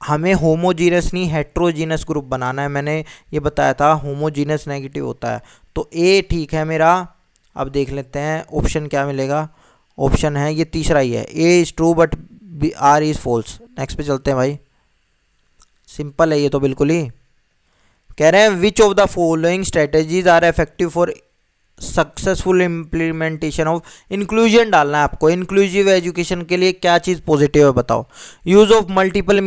हमें होमोजीनस नहीं हेट्रोजीनस ग्रुप बनाना है। मैंने ये बताया था होमोजीनस नेगेटिव होता है, तो ए ठीक है मेरा। अब देख लेते हैं ऑप्शन क्या मिलेगा। ऑप्शन है ये तीसरा ही है, A is true but R is false. Next पे चलते हैं भाई, सिंपल है ये तो बिल्कुल ही। कह रहे हैं which of the following strategies are effective for successful implementation of inclusion. डालना है आपको, इंक्लूसिव एजुकेशन के लिए क्या चीज़ पॉजिटिव है बताओ। Use of multiple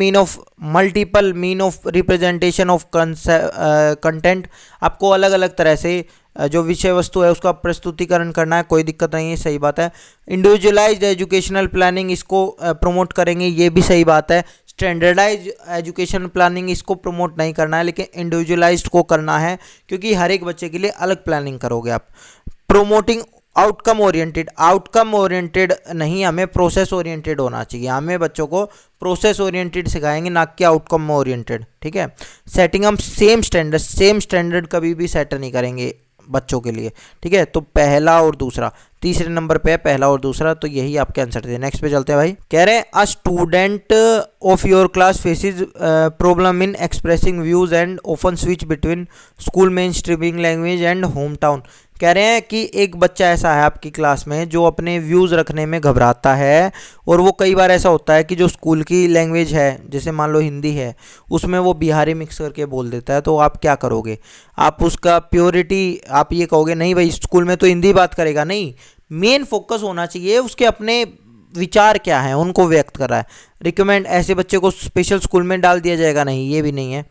mean of representation of content. आपको अलग अलग तरह से जो विषय वस्तु है उसका प्रस्तुतिकरण करना है, कोई दिक्कत नहीं है, सही बात है। इंडिविजुअलाइज्ड एजुकेशनल प्लानिंग, इसको प्रमोट करेंगे, ये भी सही बात है। स्टैंडर्डाइज एजुकेशन प्लानिंग, इसको प्रमोट नहीं करना है, लेकिन इंडिविजुअलाइज्ड को करना है, क्योंकि हर एक बच्चे के लिए अलग प्लानिंग करोगे आप। प्रोमोटिंग आउटकम ओरिएंटेड नहीं, हमें प्रोसेस ओरिएंटेड होना चाहिए। हमें बच्चों को प्रोसेस ओरिएंटेड सिखाएंगे, ना कि आउटकम ओरिएंटेड, ठीक है। सेटिंग अप सेम स्टैंडर्ड कभी भी सेट नहीं करेंगे बच्चों के लिए, ठीक है। तो पहला और दूसरा, तीसरे नंबर पे है पहला और दूसरा, तो यही आपके आंसर थे। नेक्स्ट पे चलते हैं भाई। कह रहे हैं a student of your class faces problem in expressing views and often switch between school main streaming language and home town. कह रहे हैं कि एक बच्चा ऐसा है आपकी क्लास में जो अपने व्यूज़ रखने में घबराता है, और वो कई बार ऐसा होता है कि जो स्कूल की लैंग्वेज है, जैसे मान लो हिंदी है, उसमें वो बिहारी मिक्स करके बोल देता है। तो आप क्या करोगे? आप उसका प्योरिटी, आप ये कहोगे नहीं भाई स्कूल में तो हिंदी बात करेगा, नहीं, मेन फोकस होना चाहिए उसके अपने विचार क्या हैं उनको व्यक्त कर रहा है। रिकमेंड, ऐसे बच्चे को स्पेशल स्कूल में डाल दिया जाएगा, नहीं, ये भी नहीं है।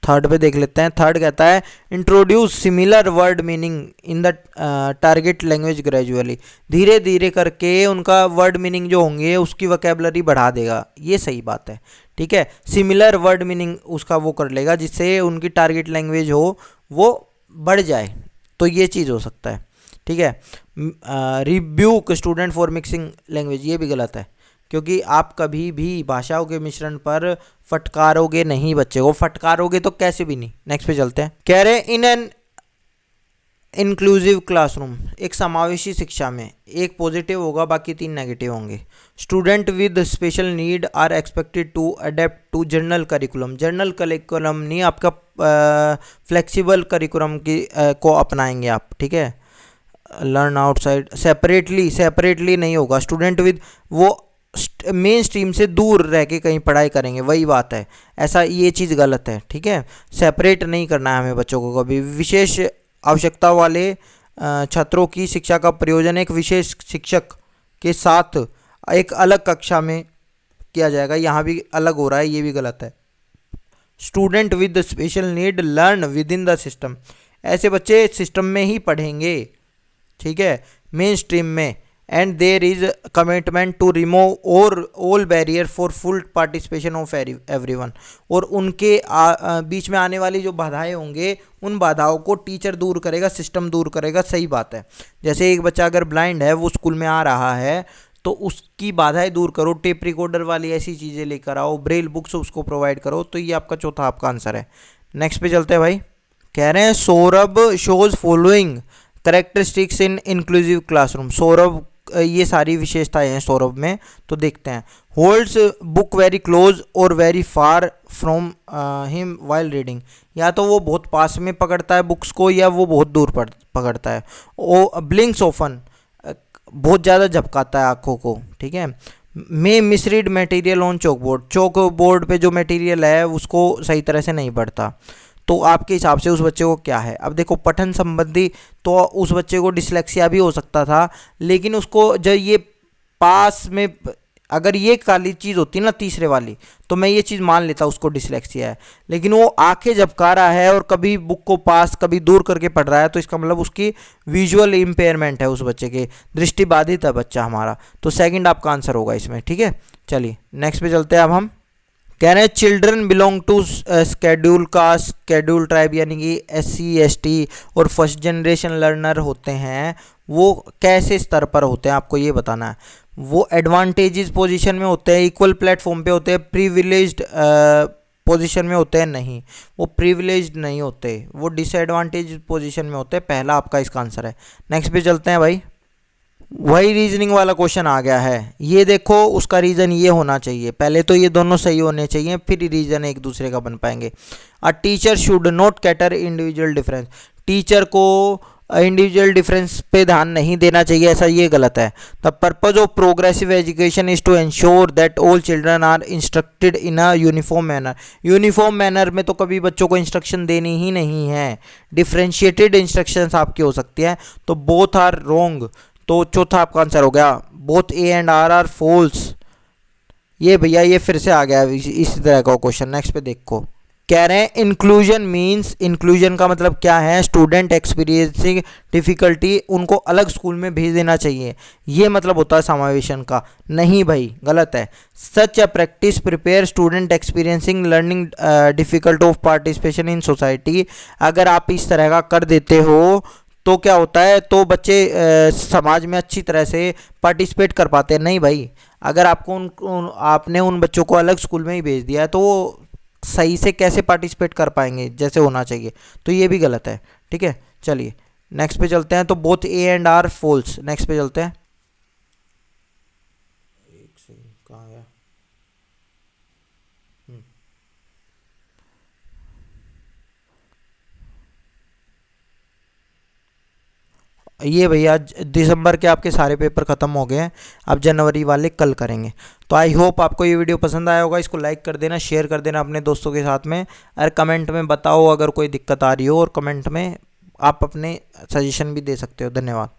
थर्ड पे देख लेते हैं। थर्ड कहता है introduce similar word meaning in the target language gradually. धीरे धीरे करके उनका वर्ड मीनिंग जो होंगे उसकी वोकैबुलरी बढ़ा देगा, ये सही बात है, ठीक है। सिमिलर वर्ड मीनिंग उसका वो कर लेगा जिससे उनकी टारगेट लैंग्वेज हो वो बढ़ जाए, तो ये चीज़ हो सकता है, ठीक है। Rebuke student for mixing language, ये भी गलत है, क्योंकि आप कभी भी भाषाओं के मिश्रण पर फटकारोगे नहीं, बच्चे को फटकारोगे तो कैसे भी नहीं। नेक्स्ट पे चलते हैं। कह रहे इन एन इंक्लूसिव क्लासरूम, एक समावेशी शिक्षा में एक पॉजिटिव होगा, बाकी 3 नेगेटिव होंगे। Student with special need are expected to adapt to general curriculum नहीं, आपका फ्लेक्सिबल करिकुलम की को अपनाएंगे आप, ठीक है। लर्न आउटसाइड, सेपरेटली नहीं होगा। स्टूडेंट विद वो मेन स्ट्रीम से दूर रह के कहीं पढ़ाई करेंगे, वही बात है, ऐसा ये चीज़ गलत है, ठीक है। सेपरेट नहीं करना है हमें बच्चों को कभी। विशेष आवश्यकता वाले छात्रों की शिक्षा का प्रयोजन एक विशेष शिक्षक के साथ एक अलग कक्षा में किया जाएगा, यहाँ भी अलग हो रहा है, ये भी गलत है। Student with special need learn with in the system, ऐसे बच्चे सिस्टम में ही पढ़ेंगे, ठीक है, मेन स्ट्रीम में। And there is commitment to remove और all barrier for full participation of everyone, और उनके बीच में आने वाली जो बाधाएं होंगे उन बाधाओं को टीचर दूर करेगा, सिस्टम दूर करेगा, सही बात है। जैसे एक बच्चा अगर ब्लाइंड है, वो स्कूल में आ रहा है, तो उसकी बाधाएं दूर करो, टेप रिकॉर्डर वाली ऐसी चीज़ें लेकर आओ, ब्रेल बुक्स उसको प्रोवाइड करो, तो ये आपका चौथा आपका आंसर है। नेक्स्ट पे चलते हैं भाई। कह रहे हैं सौरभ शोज फॉलोइंग करेक्टरिस्टिक्स इन इंक्लूसिव क्लासरूम। सौरभ, ये सारी विशेषताएं हैं सौरभ में, तो देखते हैं। होल्ड्स बुक वेरी क्लोज और very far from him while reading, या तो वो बहुत पास में पकड़ता है बुक्स को, या वो बहुत दूर पकड़ता है। ओ ब्लिंक्स ऑफन, बहुत ज़्यादा झपकाता है आँखों को, ठीक है। May misread material on chalkboard पे जो मटेरियल है उसको सही तरह से नहीं पढ़ता। तो आपके हिसाब से उस बच्चे को क्या है। अब देखो पठन संबंधी, तो उस बच्चे को डिसलेक्सिया भी हो सकता था, लेकिन उसको जब ये पास में, अगर ये काली चीज़ होती ना तीसरे वाली, तो मैं ये चीज़ मान लेता उसको डिसलेक्सिया है। लेकिन वो आंखें झपका रहा है और कभी बुक को पास कभी दूर करके पढ़ रहा है, तो इसका मतलब उसकी विजुअल इम्पेयरमेंट है, उस बच्चे के दृष्टि बाधित है बच्चा हमारा। तो सेकंड आपका आंसर होगा इसमें, ठीक है। चलिए नेक्स्ट पे चलते हैं अब हम। कह रहे हैं children belong to schedule caste, schedule tribe, यानी कि SC ST और फर्स्ट जनरेशन लर्नर होते हैं, वो कैसे स्तर पर होते हैं आपको ये बताना है। वो एडवांटेजेस पोजीशन में होते हैं, इक्वल प्लेटफॉर्म पे होते हैं, प्रिविलेज्ड पोजीशन में होते हैं, नहीं वो प्रिविलेज्ड नहीं होते, वो डिसएडवांटेज पोजीशन में होते हैं। पहला आपका इसका आंसर है। नेक्स्ट पे चलते हैं भाई। वही रीजनिंग वाला क्वेश्चन आ गया है, ये देखो उसका रीज़न ये होना चाहिए, पहले तो ये दोनों सही होने चाहिए, फिर रीज़न एक दूसरे का बन पाएंगे। A teacher should not cater individual difference, teacher को इंडिविजुअल डिफरेंस पे ध्यान नहीं देना चाहिए, ऐसा ये गलत है। The purpose of progressive education is to ensure that all children are instructed in a uniform manner. Uniform manner में तो कभी बच्चों को इंस्ट्रक्शन देनी ही नहीं है, डिफ्रेंशिएटेड इंस्ट्रक्शंस आपकी हो सकती हैं, तो बोथ आर रॉन्ग। तो चौथा आपका आंसर हो गया, both A and R are false. ये भैया ये फिर से आ गया इसी तरह का क्वेश्चन। नेक्स्ट पे देखो, कह रहे हैं इंक्लूजन मीन्स, इंक्लूजन का मतलब क्या है, स्टूडेंट एक्सपीरियंसिंग डिफिकल्टी, उनको अलग स्कूल में भेज देना चाहिए, ये मतलब होता है समावेशन का। नहीं भाई गलत है। Such a practice prepare student experiencing learning difficult of participation in society. अगर आप इस तरह का कर देते हो तो क्या होता है, तो बच्चे समाज में अच्छी तरह से पार्टिसिपेट कर पाते हैं। नहीं भाई, अगर आपको आपने उन बच्चों को अलग स्कूल में ही भेज दिया है, तो वो सही से कैसे पार्टिसिपेट कर पाएंगे जैसे होना चाहिए, तो ये भी गलत है, ठीक है। चलिए नेक्स्ट पे चलते हैं। तो both A and R false. Next पे चलते हैं। एक सेकंड, कहाँ गया? ये भैया दिसंबर के आपके सारे पेपर ख़त्म हो गए हैं, अब जनवरी वाले कल करेंगे। तो आई होप आपको ये वीडियो पसंद आया होगा, इसको लाइक कर देना, शेयर कर देना अपने दोस्तों के साथ में, और कमेंट में बताओ अगर कोई दिक्कत आ रही हो, और कमेंट में आप अपने सजेशन भी दे सकते हो। धन्यवाद।